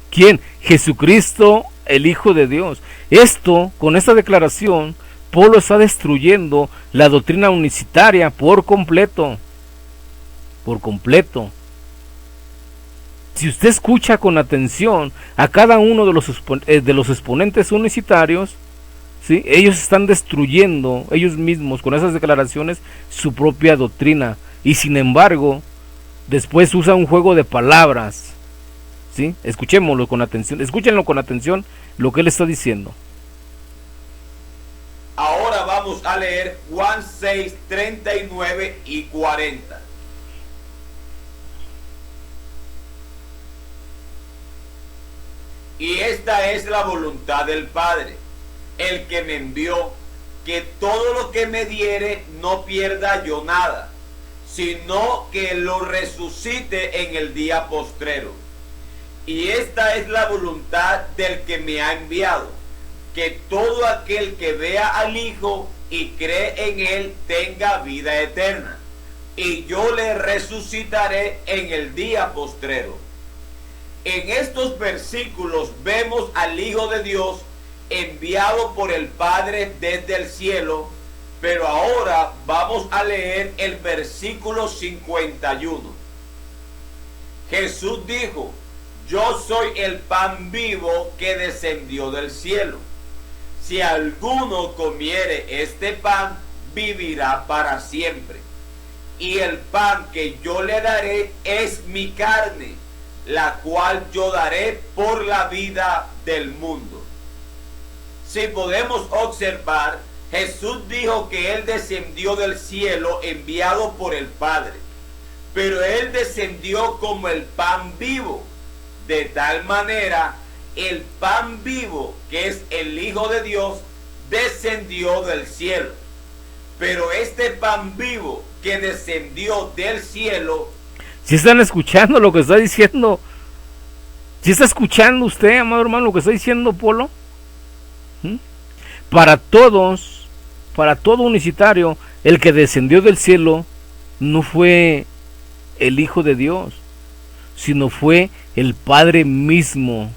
¿Quién? Jesucristo, el Hijo de Dios. Esto, con esta declaración, Polo está destruyendo la doctrina unicitaria por completo. Por completo. Si usted escucha con atención a cada uno de los exponentes unicitarios, ¿sí?, ellos están destruyendo ellos mismos con esas declaraciones su propia doctrina, y sin embargo después usa un juego de palabras, ¿sí? Escuchémoslo con atención, escúchenlo con atención lo que él está diciendo. Ahora vamos a leer Juan 6:39 y 40. Y esta es la voluntad del Padre, el que me envió, que todo lo que me diere no pierda yo nada, sino que lo resucite en el día postrero. Y esta es la voluntad del que me ha enviado, que todo aquel que vea al Hijo y cree en él tenga vida eterna, y yo le resucitaré en el día postrero. En estos versículos vemos al Hijo de Dios enviado por el Padre desde el cielo, pero ahora vamos a leer el versículo 51. Jesús dijo: yo soy el pan vivo que descendió del cielo. Si alguno comiere este pan, vivirá para siempre. Y el pan que yo le daré es mi carne, la cual yo daré por la vida del mundo. Si podemos observar, Jesús dijo que Él descendió del cielo enviado por el Padre, pero Él descendió como el pan vivo. De tal manera, el pan vivo, que es el Hijo de Dios, descendió del cielo. Pero este pan vivo que descendió del cielo... Si están escuchando lo que está diciendo, si está escuchando usted, amado hermano, lo que está diciendo Polo, para todos, para todo unicitario, el que descendió del cielo no fue el Hijo de Dios, sino fue el Padre mismo.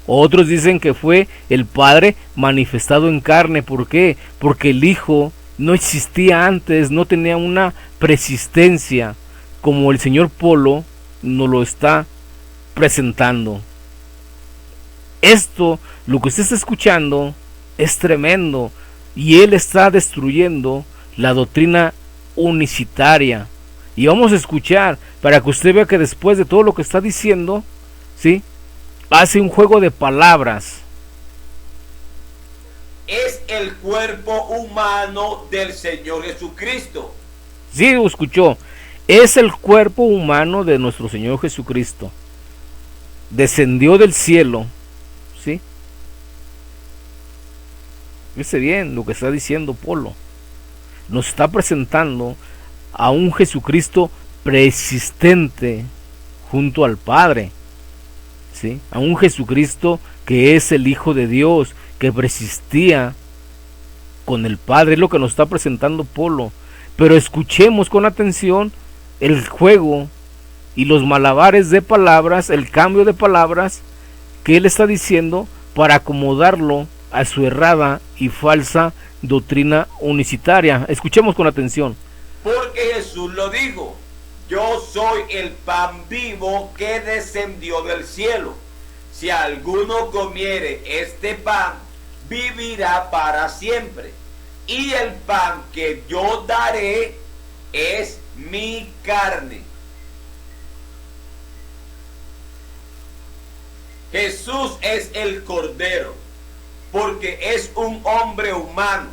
Otros dicen que fue el Padre manifestado en carne. ¿Por qué? Porque el Hijo no existía antes, no tenía una persistencia como el señor Polo nos lo está presentando. Esto, lo que usted está escuchando, es tremendo, y él está destruyendo la doctrina unicitaria. Y vamos a escuchar para que usted vea que después de todo lo que está diciendo, ¿sí?, hace un juego de palabras. Es el cuerpo humano del Señor Jesucristo. Sí, lo escuchó. Es el cuerpo humano de nuestro Señor Jesucristo. Descendió del cielo, ¿sí? Fíjese bien lo que está diciendo Polo. Nos está presentando a un Jesucristo preexistente junto al Padre, ¿sí? A un Jesucristo que es el Hijo de Dios, que persistía con el Padre. Es lo que nos está presentando Polo. Pero escuchemos con atención el juego y los malabares de palabras, el cambio de palabras que él está diciendo para acomodarlo a su errada y falsa doctrina unicitaria. Escuchemos con atención. Porque Jesús lo dijo: yo soy el pan vivo que descendió del cielo. Si alguno comiere este pan, vivirá para siempre. Y el pan que yo daré es mi carne. Jesús es el Cordero, porque es un hombre humano.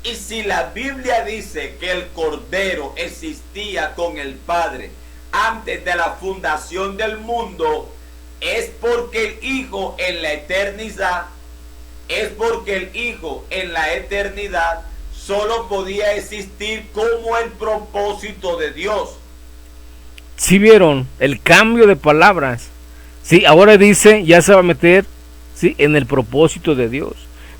Y si la Biblia dice que el Cordero existía con el Padre antes de la fundación del mundo, es porque el Hijo en la eternidad, solo podía existir como el propósito de Dios. ¿Sí vieron el cambio de palabras? Sí, ahora dice, ya se va a meter, sí, en el propósito de Dios.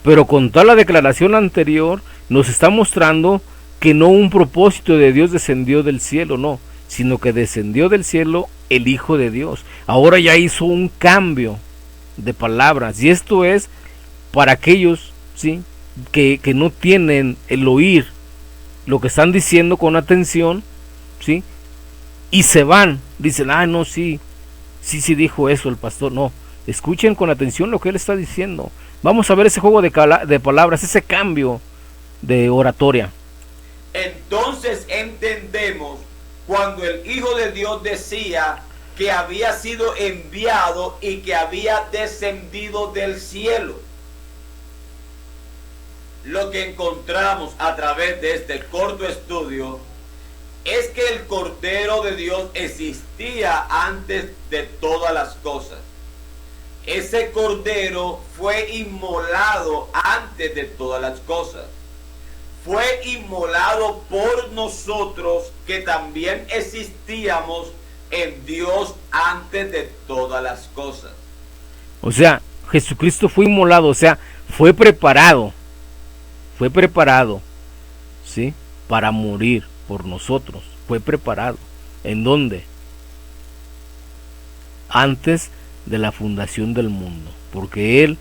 Pero con toda la declaración anterior nos está mostrando que no un propósito de Dios descendió del cielo, no, sino que descendió del cielo el Hijo de Dios. Ahora ya hizo un cambio de palabras, y esto es para aquellos, ¿sí?, que no tienen el oír lo que están diciendo con atención, ¿sí?, y se van, dicen, no, sí dijo eso el pastor. No, escuchen con atención lo que él está diciendo. Vamos a ver ese juego de palabras, ese cambio de oratoria. Entonces entendemos cuando el Hijo de Dios decía que había sido enviado y que había descendido del cielo. Lo que encontramos a través de este corto estudio es que el Cordero de Dios existía antes de todas las cosas. ese cordero fue inmolado antes de todas las cosas. Fue inmolado por nosotros que también existíamos en Dios antes de todas las cosas. O sea, Jesucristo fue inmolado, o sea, fue preparado, ¿sí? Para morir por nosotros. Fue preparado. ¿En dónde? Antes de la fundación del mundo, porque Él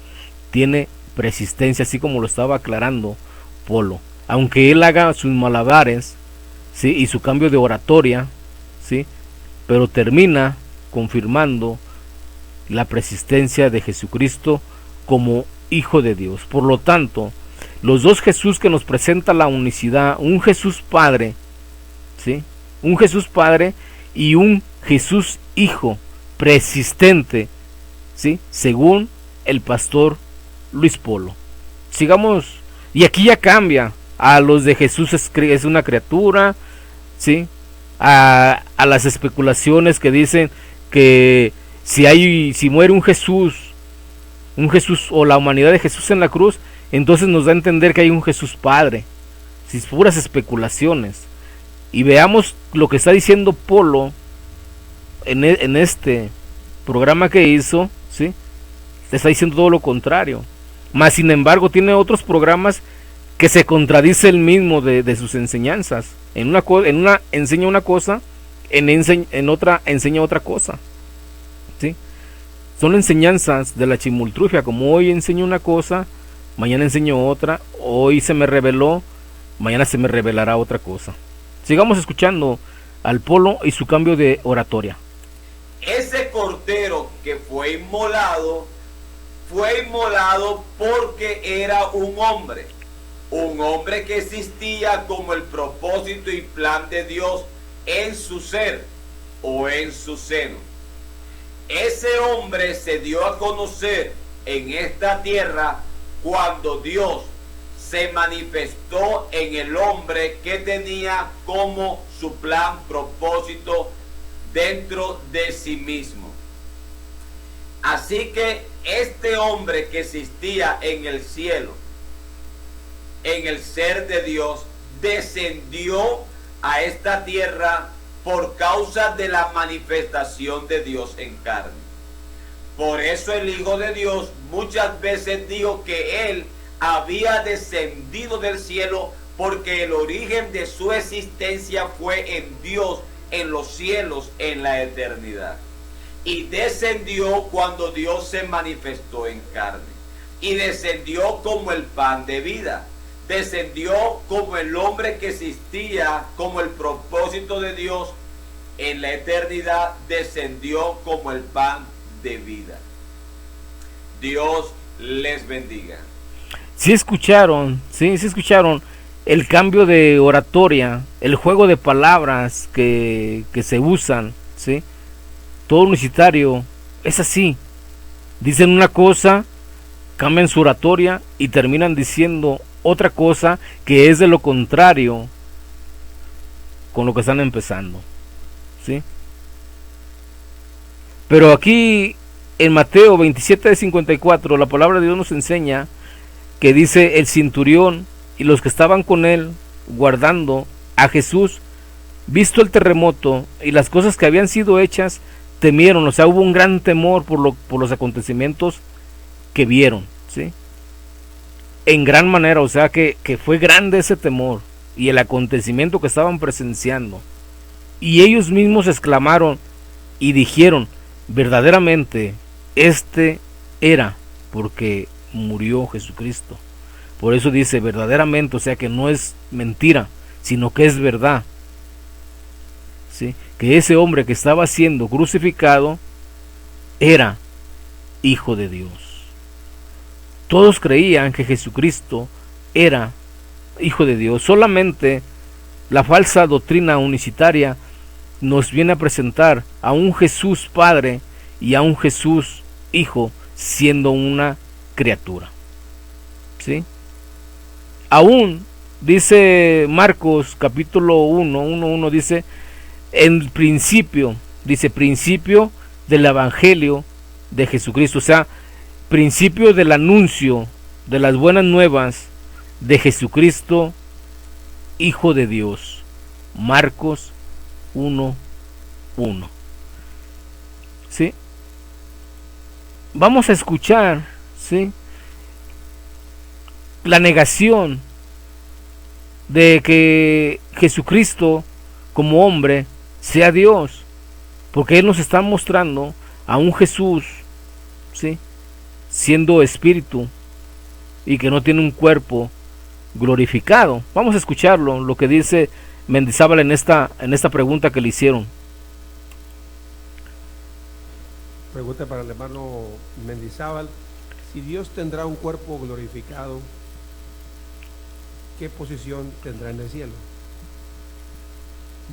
tiene persistencia, así como lo estaba aclarando Polo. Aunque Él haga sus malabares, ¿sí? Y su cambio de oratoria, ¿sí? Pero termina confirmando la persistencia de Jesucristo como Hijo de Dios. Por lo tanto, los dos Jesús que nos presenta la unicidad, un Jesús Padre, ¿sí? Un Jesús Padre y un Jesús Hijo persistente, ¿sí? Según el pastor Luis Polo. Sigamos, y aquí ya cambia. A los de Jesús es una criatura, ¿sí? A las especulaciones que dicen que si muere un Jesús o la humanidad de Jesús en la cruz, entonces nos da a entender que hay un Jesús Padre. Si puras especulaciones. Y veamos lo que está diciendo Polo en este programa que hizo, ¿sí? Está diciendo todo lo contrario. Mas sin embargo tiene otros programas que se contradice el mismo de sus enseñanzas. En una enseña una cosa, en otra enseña otra cosa, ¿sí? Son enseñanzas de la chimoltrufia, como hoy enseño una cosa, mañana enseño otra, hoy se me reveló, mañana se me revelará otra cosa. Sigamos escuchando al Polo y su cambio de oratoria. Ese cordero que fue inmolado porque era un hombre que existía como el propósito y plan de Dios en su ser o en su seno. Ese hombre se dio a conocer en esta tierra cuando Dios se manifestó en el hombre que tenía como su plan, propósito dentro de sí mismo. Así que este hombre que existía en el cielo, en el ser de Dios, descendió a esta tierra por causa de la manifestación de Dios en carne. Por eso el Hijo de Dios muchas veces dijo que Él había descendido del cielo, porque el origen de su existencia fue en Dios, en los cielos, en la eternidad. Y descendió cuando Dios se manifestó en carne. Y descendió como el pan de vida. Descendió como el hombre que existía, como el propósito de Dios en la eternidad. Descendió como el pan de vida. Dios les bendiga. Sí escucharon el cambio de oratoria, el juego de palabras que se usan, ¿sí? Todo unicitario es así. Dicen una cosa, cambian su oratoria y terminan diciendo otra cosa que es de lo contrario con lo que están empezando, ¿sí? Pero aquí en Mateo 27:54 la palabra de Dios nos enseña que dice: el centurión y los que estaban con él guardando a Jesús, visto el terremoto y las cosas que habían sido hechas, temieron. O sea, hubo un gran temor por los acontecimientos que vieron, ¿sí? En gran manera, o sea que fue grande ese temor y el acontecimiento que estaban presenciando. Y ellos mismos exclamaron y dijeron: verdaderamente este era, porque murió Jesucristo. Por eso dice verdaderamente, o sea que no es mentira, sino que es verdad, ¿sí? Que ese hombre que estaba siendo crucificado era Hijo de Dios. Todos creían que Jesucristo era Hijo de Dios. Solamente la falsa doctrina unicitaria nos viene a presentar a un Jesús Padre y a un Jesús Hijo siendo una criatura, ¿sí? Aún dice Marcos capítulo 1, dice: en principio, dice, principio del evangelio de Jesucristo, o sea, principio del anuncio de las buenas nuevas de Jesucristo, Hijo de Dios. Marcos 1:1. ¿Sí? Vamos a escuchar, ¿sí?, la negación de que Jesucristo como hombre sea Dios, porque Él nos está mostrando a un Jesús, ¿sí?, siendo espíritu y que no tiene un cuerpo glorificado. Vamos a escucharlo, lo que dice Mendizábal en esta pregunta que le hicieron. Pregunta para el hermano Mendizábal: si Dios tendrá un cuerpo glorificado, ¿qué posición tendrá en el cielo?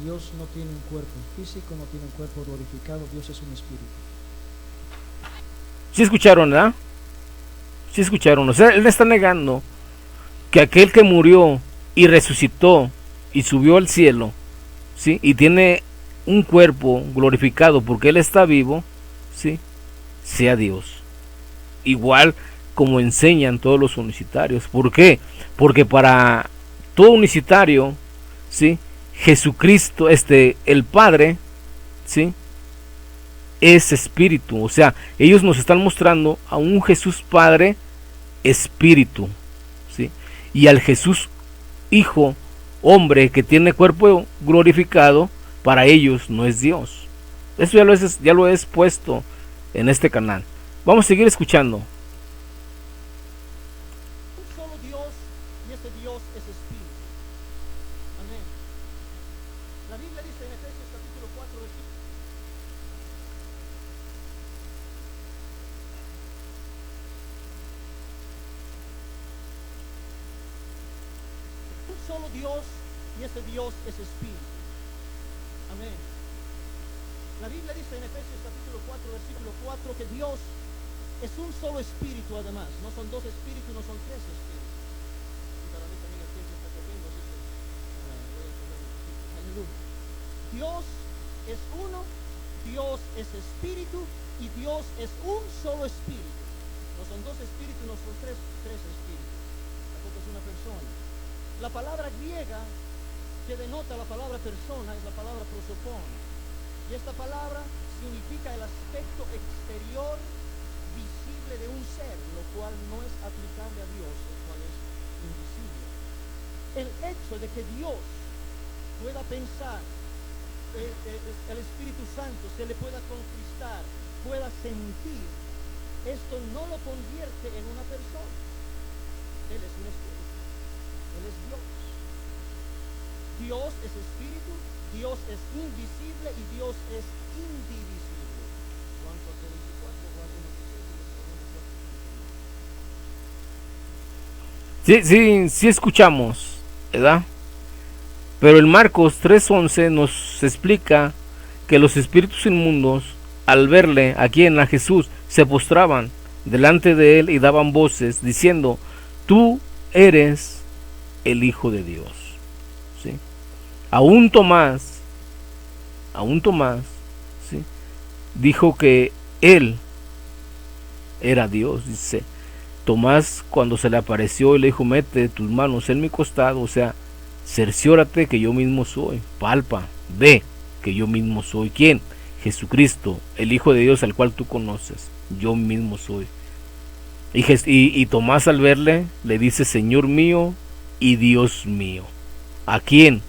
Dios no tiene un cuerpo físico, no tiene un cuerpo glorificado. Dios es un espíritu. ¿Sí escucharon, verdad? Sí escucharon. O sea, Él está negando que aquel que murió y resucitó y subió al cielo, ¿sí?, y tiene un cuerpo glorificado porque Él está vivo, ¿sí?, sea Dios. Igual como enseñan todos los unicitarios. ¿Por qué? Porque para todo unicitario, ¿sí?, Jesucristo, el Padre, ¿sí?, es espíritu. O sea, ellos nos están mostrando a un Jesús Padre espíritu, ¿sí?, y al Jesús Hijo hombre que tiene cuerpo glorificado, para ellos no es Dios. Eso ya lo he expuesto en este canal. Vamos a seguir escuchando. Un solo Dios, y ese Dios es espíritu. Amén. La Biblia dice en Efesios capítulo 4, versículo. Un solo Dios, y ese Dios es espíritu. Amén. La Biblia dice en Efesios capítulo 4, versículo 4, que Dios es un solo espíritu. Además, no son dos espíritus, no son tres espíritus. Y para mí también el tiempo está corriendo, así que voy a poner un poquito. Aleluya. Dios es uno, Dios es espíritu, y Dios es un solo espíritu. No son dos espíritus, no son tres espíritus. Tampoco es una persona. La palabra griega que denota la palabra persona es la palabra prosopon. Y esta palabra significa el aspecto exterior visible de un ser, lo cual no es aplicable a Dios, el cual es invisible. El hecho de que Dios pueda pensar, el Espíritu Santo se le pueda conquistar, pueda sentir, esto no lo convierte en una persona. Él es un espíritu, Él es Dios. Dios es espíritu, Dios es invisible y Dios es indivisible. Juan Sí,4:24, sí escuchamos, ¿verdad? Pero en Marcos 3:11 nos explica que los espíritus inmundos, al verle aquí en a Jesús, se postraban delante de él y daban voces diciendo: tú eres el Hijo de Dios. ¿Sí? Aún Tomás, ¿sí?, dijo que él era Dios. Dice Tomás, cuando se le apareció y le dijo: mete tus manos en mi costado, o sea, cerciórate que yo mismo soy, palpa, ve que yo mismo soy. ¿Quién? Jesucristo, el Hijo de Dios al cual tú conoces, yo mismo soy. Y Tomás, al verle, le dice: Señor mío y Dios mío. ¿A quién?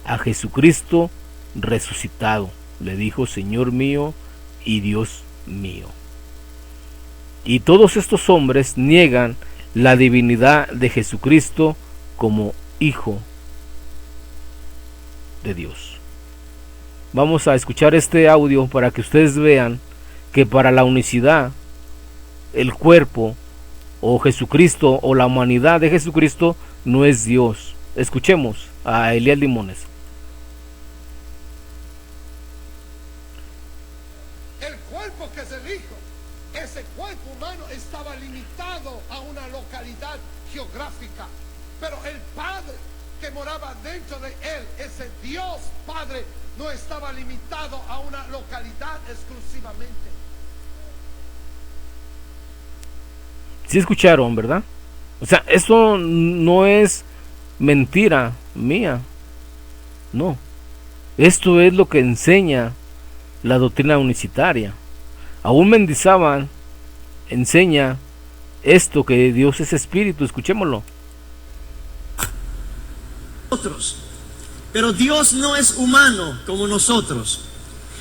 A Jesucristo resucitado. Le dijo: Señor mío y Dios mío. Y todos estos hombres niegan la divinidad de Jesucristo como Hijo de Dios. Vamos a escuchar este audio para que ustedes vean que para la unicidad, el cuerpo o Jesucristo o la humanidad de Jesucristo no es Dios. Escuchemos a Elías Limones. El cuerpo que es el Hijo, ese cuerpo humano estaba limitado a una localidad geográfica, pero el Padre que moraba dentro de él, ese Dios Padre, no estaba limitado a una localidad exclusivamente. ¿Sí escucharon, verdad? O sea, eso no es mentira mía. No. Esto es lo que enseña la doctrina unicitaria. Aún Mendizábal enseña esto, que Dios es espíritu. Escuchémoslo. Pero Dios no es humano como nosotros.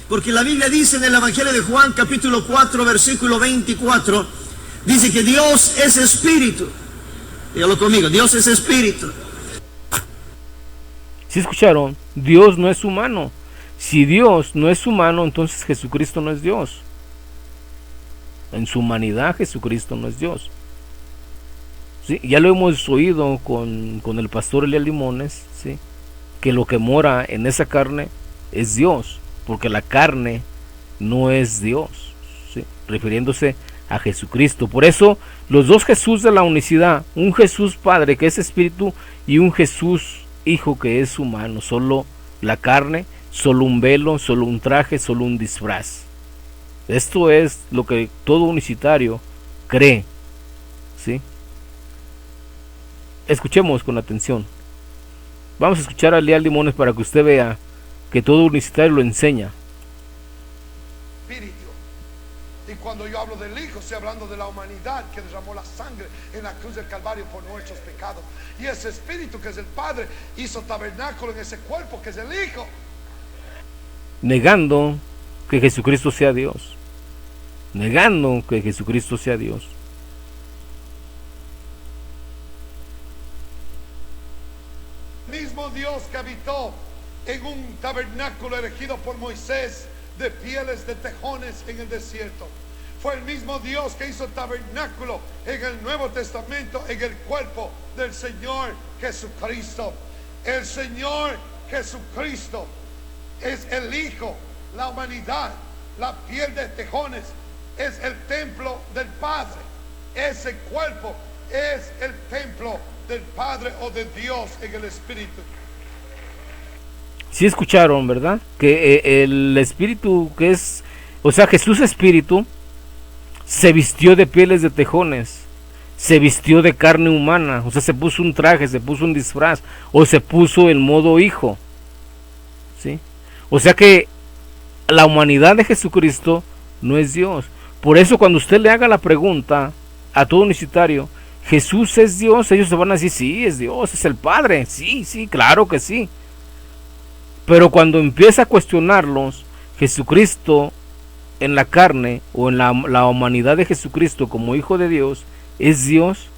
Porque la Biblia dice en el Evangelio de Juan, capítulo 4, versículo 24, dice que Dios es espíritu. Dígalo conmigo, Dios es espíritu. ¿Sí escucharon? Dios no es humano. Si Dios no es humano, entonces Jesucristo no es Dios. En su humanidad Jesucristo no es Dios. ¿Sí? Ya lo hemos oído con el pastor Elías Limones, ¿sí? Que lo que mora en esa carne es Dios, porque la carne no es Dios, ¿sí? Refiriéndose a Jesucristo. Por eso los dos Jesús de la unicidad, un Jesús Padre que es espíritu y un Jesús Hijo que es humano, solo la carne, solo un velo, solo un traje, solo un disfraz. Esto es lo que todo unicitario cree, ¿sí? Escuchemos con atención. Vamos a escuchar a Elías Limones para que usted vea que todo unicitario lo enseña. Espíritu. Y cuando yo hablo del Hijo, estoy hablando de la humanidad que derramó la sangre en la cruz del Calvario por nuestros pecados. Y ese Espíritu que es el Padre hizo tabernáculo en ese cuerpo que es el Hijo. Negando que Jesucristo sea Dios. Negando que Jesucristo sea Dios. Mismo Dios que habitó en un tabernáculo erigido por Moisés de pieles de tejones en el desierto, fue el mismo Dios que hizo tabernáculo en el Nuevo Testamento en el cuerpo del Señor Jesucristo. El Señor Jesucristo es el Hijo, la humanidad, la piel de tejones es el templo del Padre. Ese cuerpo es el templo del Padre o de Dios en el Espíritu. Sí escucharon, ¿verdad? Que el Espíritu que es, o sea, Jesús Espíritu, se vistió de pieles de tejones, se vistió de carne humana, o sea, se puso un traje, se puso un disfraz, o se puso en modo hijo, ¿sí? O sea que la humanidad de Jesucristo no es Dios. Por eso cuando usted le haga la pregunta a todo unicitario, ¿Jesús es Dios? Ellos se van a decir, sí, es Dios, es el Padre, sí, claro que sí. Pero cuando empieza a cuestionarlos, Jesucristo en la carne o en la humanidad de Jesucristo como Hijo de Dios, ¿es Dios?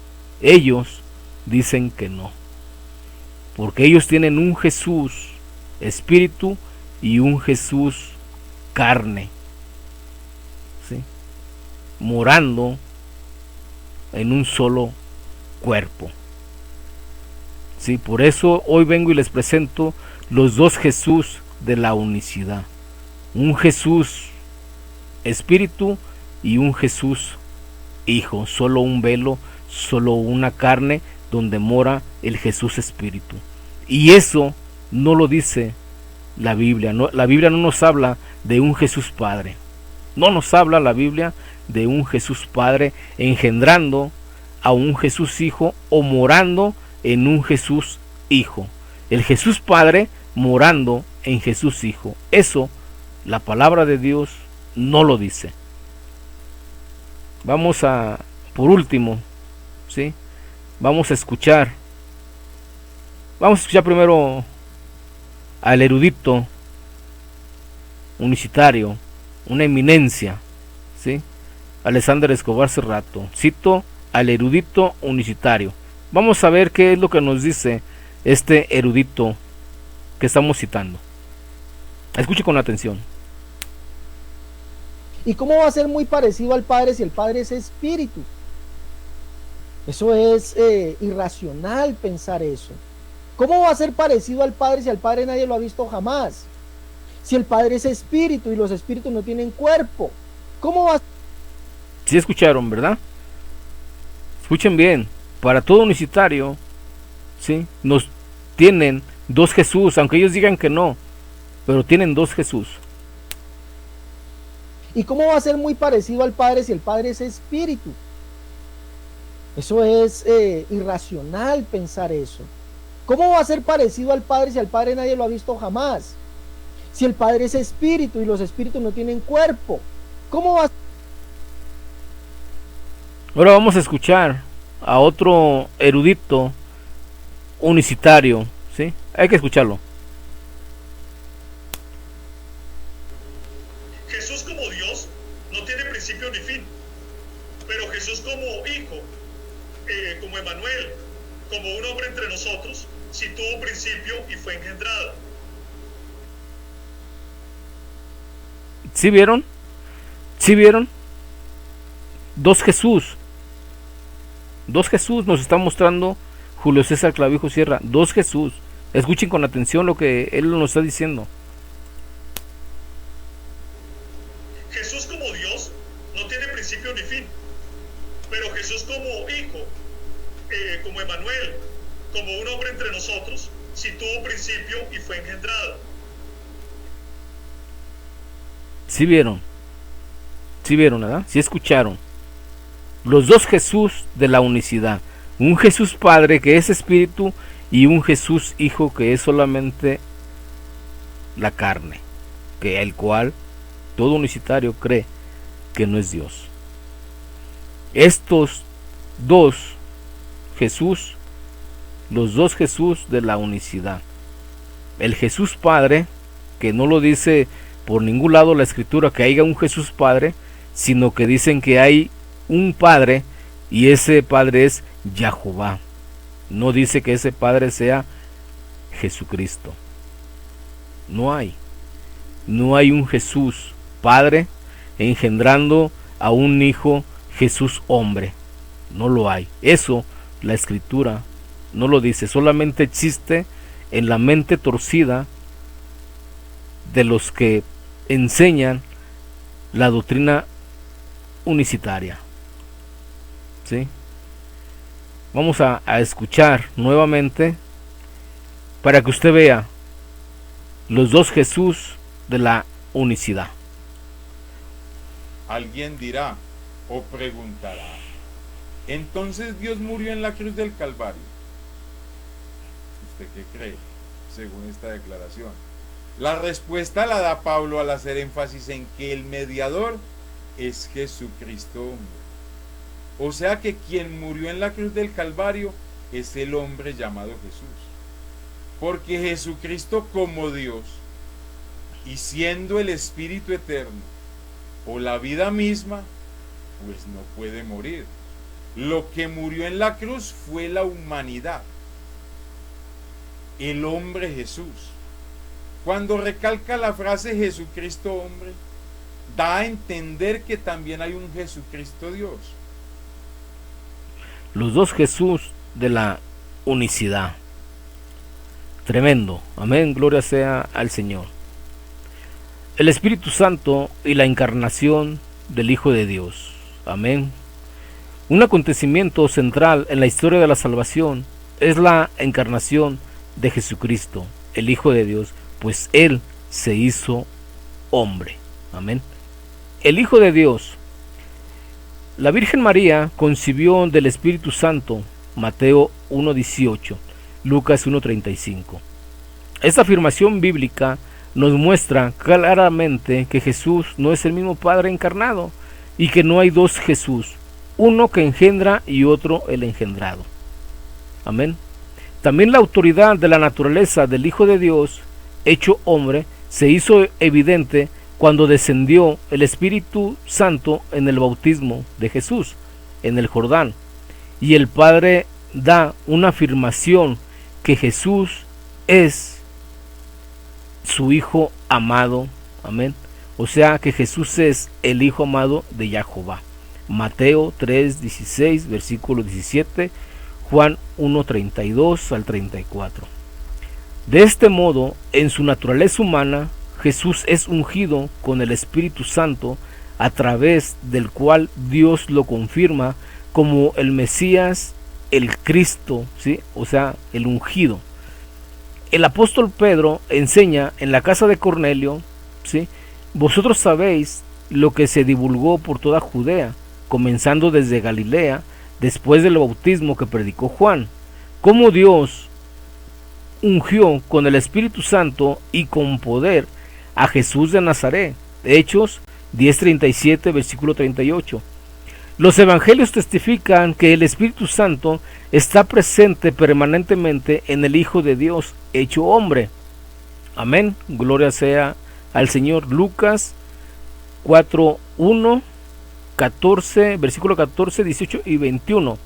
Ellos dicen que no. Porque ellos tienen un Jesús Espíritu y un Jesús carne, ¿sí? Morando en un solo cuerpo. Sí, por eso hoy vengo y les presento los dos Jesús de la unicidad. Un Jesús Espíritu y un Jesús Hijo. Solo un velo, solo una carne donde mora el Jesús Espíritu. Y eso no lo dice la Biblia. No, la Biblia no nos habla de un Jesús Padre. No nos habla la Biblia de un Jesús Padre engendrando a un Jesús Hijo o morando en un Jesús Hijo. El Jesús Padre morando en Jesús Hijo. Eso la palabra de Dios no lo dice. Vamos a, por último, ¿sí? Vamos a escuchar primero al erudito unicitario, una eminencia, ¿sí? Alexander Escobar Cerrato. Cito al erudito unicitario. Vamos a ver qué es lo que nos dice este erudito que estamos citando. Escuche con atención. ¿Y cómo va a ser muy parecido al Padre si el Padre es espíritu? Eso es irracional pensar eso. ¿Cómo va a ser parecido al Padre si al Padre nadie lo ha visto jamás? Si el Padre es espíritu y los espíritus no tienen cuerpo, ¿cómo va a... Sí escucharon, ¿verdad? Escuchen bien. Para todo unicitario, ¿sí? Nos tienen dos Jesús, aunque ellos digan que no, pero tienen dos Jesús. ¿Y cómo va a ser muy parecido al Padre si el Padre es espíritu? Eso es irracional pensar eso. ¿Cómo va a ser parecido al Padre si al Padre nadie lo ha visto jamás? Si el Padre es espíritu y los espíritus no tienen cuerpo, ¿cómo va a... Ahora vamos a escuchar a otro erudito unicitario, ¿sí? Hay que escucharlo. Jesús como Dios no tiene principio ni fin, pero Jesús como Hijo, como Emmanuel, como un hombre entre nosotros, sí tuvo principio y fue engendrado. ¿Sí vieron? ¿Sí vieron? Dos Jesús nos está mostrando Julio César Clavijo Sierra. Dos Jesús. Escuchen con atención lo que él nos está diciendo. Jesús como Dios no tiene principio ni fin, pero Jesús como Hijo, como Emmanuel, como un hombre entre nosotros, sí tuvo principio y fue engendrado. ¿Sí vieron? ¿Sí vieron, verdad? ¿Sí escucharon? Los dos Jesús de la unicidad. Un Jesús Padre que es espíritu y un Jesús Hijo que es solamente la carne, que el cual todo unicitario cree que no es Dios. Estos dos Jesús, los dos Jesús de la unicidad. El Jesús Padre, que no lo dice por ningún lado la escritura que haya un Jesús Padre, sino que dicen que hay un Padre y ese Padre es Yahová. No dice que ese Padre sea Jesucristo. No hay un Jesús Padre engendrando a un Hijo Jesús hombre. No lo hay. Eso la escritura no lo dice. Solamente existe en la mente torcida de los que enseñan la doctrina unicitaria. ¿Sí? Vamos a escuchar nuevamente para que usted vea los dos Jesús de la unicidad. Alguien dirá o preguntará, ¿entonces Dios murió en la cruz del Calvario? ¿Usted qué cree según esta declaración? La respuesta la da Pablo al hacer énfasis en que el mediador es Jesucristo hombre. O sea que quien murió en la cruz del Calvario es el hombre llamado Jesús. Porque Jesucristo como Dios y siendo el Espíritu eterno o la vida misma, pues no puede morir. Lo que murió en la cruz fue la humanidad, el hombre Jesús. Cuando recalca la frase Jesucristo hombre, da a entender que también hay un Jesucristo Dios. Los dos Jesús de la unicidad. Tremendo. Amén. Gloria sea al Señor. El Espíritu Santo y la encarnación del Hijo de Dios. Amén. Un acontecimiento central en la historia de la salvación es la encarnación de Jesucristo, el Hijo de Dios, pues Él se hizo hombre. Amén. El Hijo de Dios. La Virgen María concibió del Espíritu Santo, Mateo 1:18, Lucas 1:35. Esta afirmación bíblica nos muestra claramente que Jesús no es el mismo Padre encarnado y que no hay dos Jesús, uno que engendra y otro el engendrado. Amén. También la autoridad de la naturaleza del Hijo de Dios, hecho hombre, se hizo evidente cuando descendió el Espíritu Santo en el bautismo de Jesús en el Jordán, y el Padre da una afirmación que Jesús es su Hijo amado. Amén. O sea que Jesús es el Hijo amado de Yahová. Mateo 3:16, versículo 17, Juan 1:32 al 34. De este modo, en su naturaleza humana, Jesús es ungido con el Espíritu Santo, a través del cual Dios lo confirma como el Mesías, el Cristo, ¿sí? O sea, el ungido. El apóstol Pedro enseña en la casa de Cornelio, ¿sí? Vosotros sabéis lo que se divulgó por toda Judea, comenzando desde Galilea, después del bautismo que predicó Juan, cómo Dios ungió con el Espíritu Santo y con poder a Jesús de Nazaret. Hechos 10:37, versículo 38. Los evangelios testifican que el Espíritu Santo está presente permanentemente en el Hijo de Dios hecho hombre. Amén. Gloria sea al Señor. Lucas 4:1, 14, versículo 14, 18 y 21.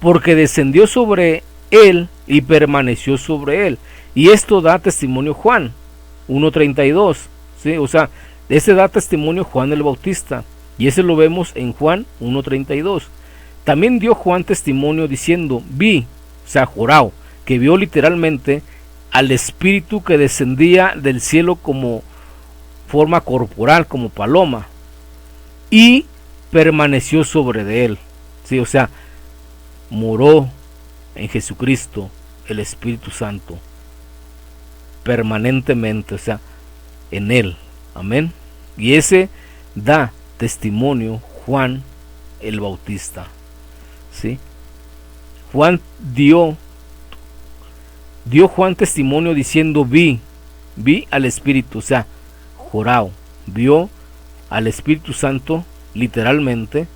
Porque descendió sobre él y permaneció sobre él. Y esto da testimonio Juan 1:32. ¿Sí? O sea, ese da testimonio Juan el Bautista. Y ese lo vemos en Juan 1:32. También dio Juan testimonio diciendo, vi, o sea, Jorao, que vio literalmente al Espíritu que descendía del cielo como forma corporal, como paloma, y permaneció sobre de él. Sí, o sea, moró en Jesucristo el Espíritu Santo permanentemente, o sea, en él. Amén. Y ese da testimonio Juan el Bautista. ¿Sí? Juan dio Juan testimonio diciendo, vi al Espíritu, o sea, Jorao, vio al Espíritu Santo literalmente,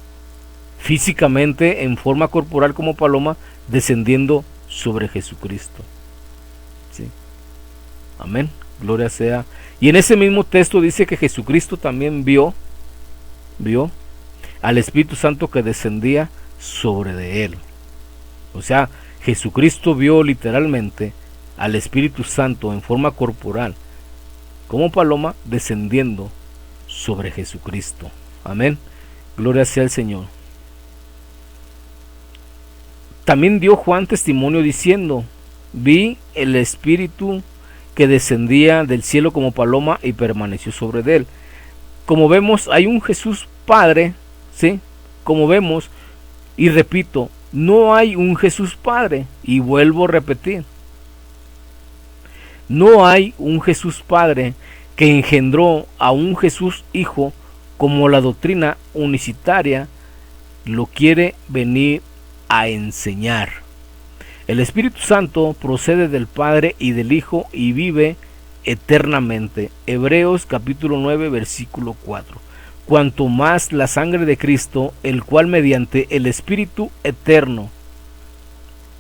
físicamente, en forma corporal como paloma, descendiendo sobre Jesucristo. ¿Sí? Amén. Gloria sea. Y en ese mismo texto dice que Jesucristo también vio al Espíritu Santo que descendía sobre de él. O sea, Jesucristo vio literalmente al Espíritu Santo en forma corporal como paloma descendiendo sobre Jesucristo. Amén. Gloria sea al Señor. También dio Juan testimonio diciendo, vi el Espíritu que descendía del cielo como paloma y permaneció sobre de él. Como vemos, hay un Jesús Padre, ¿sí? Como vemos, y repito, no hay un Jesús Padre, y vuelvo a repetir, no hay un Jesús Padre que engendró a un Jesús Hijo, como la doctrina unicitaria lo quiere venir a enseñar. El Espíritu Santo procede del Padre y del Hijo y vive eternamente. Hebreos capítulo 9, versículo 4. Cuanto más la sangre de Cristo, el cual mediante el Espíritu eterno,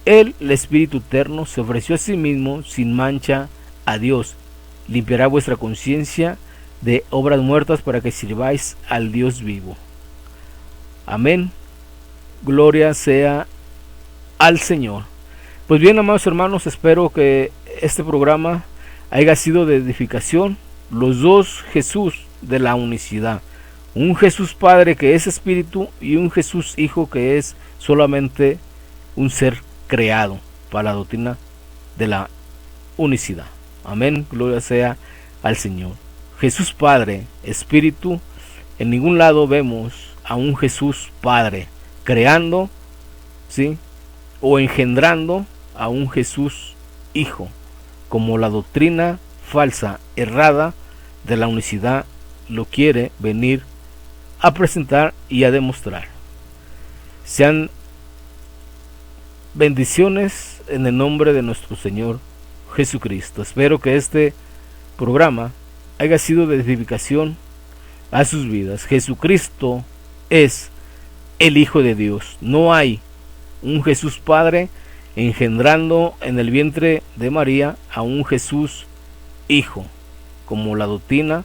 el Espíritu eterno se ofreció a sí mismo sin mancha a Dios, limpiará vuestra conciencia de obras muertas para que sirváis al Dios vivo. Amén. Gloria sea al Señor. Pues bien, amados hermanos, espero que este programa haya sido de edificación. Los dos Jesús de la unicidad, un Jesús Padre que es Espíritu y un Jesús Hijo que es solamente un ser creado, para la doctrina de la unicidad. Amén, gloria sea al Señor. Jesús Padre, Espíritu, en ningún lado vemos a un Jesús Padre creando, ¿sí?, o engendrando a un Jesús Hijo, como la doctrina falsa, errada de la unicidad lo quiere venir a presentar y a demostrar. Sean bendiciones en el nombre de nuestro Señor Jesucristo. Espero que este programa haya sido de edificación a sus vidas. Jesucristo es el Hijo de Dios. No hay un Jesús Padre engendrando en el vientre de María a un Jesús Hijo, como la doctrina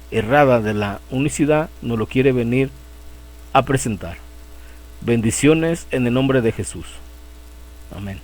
errada de la unicidad nos lo quiere venir a presentar. Bendiciones en el nombre de Jesús. Amén.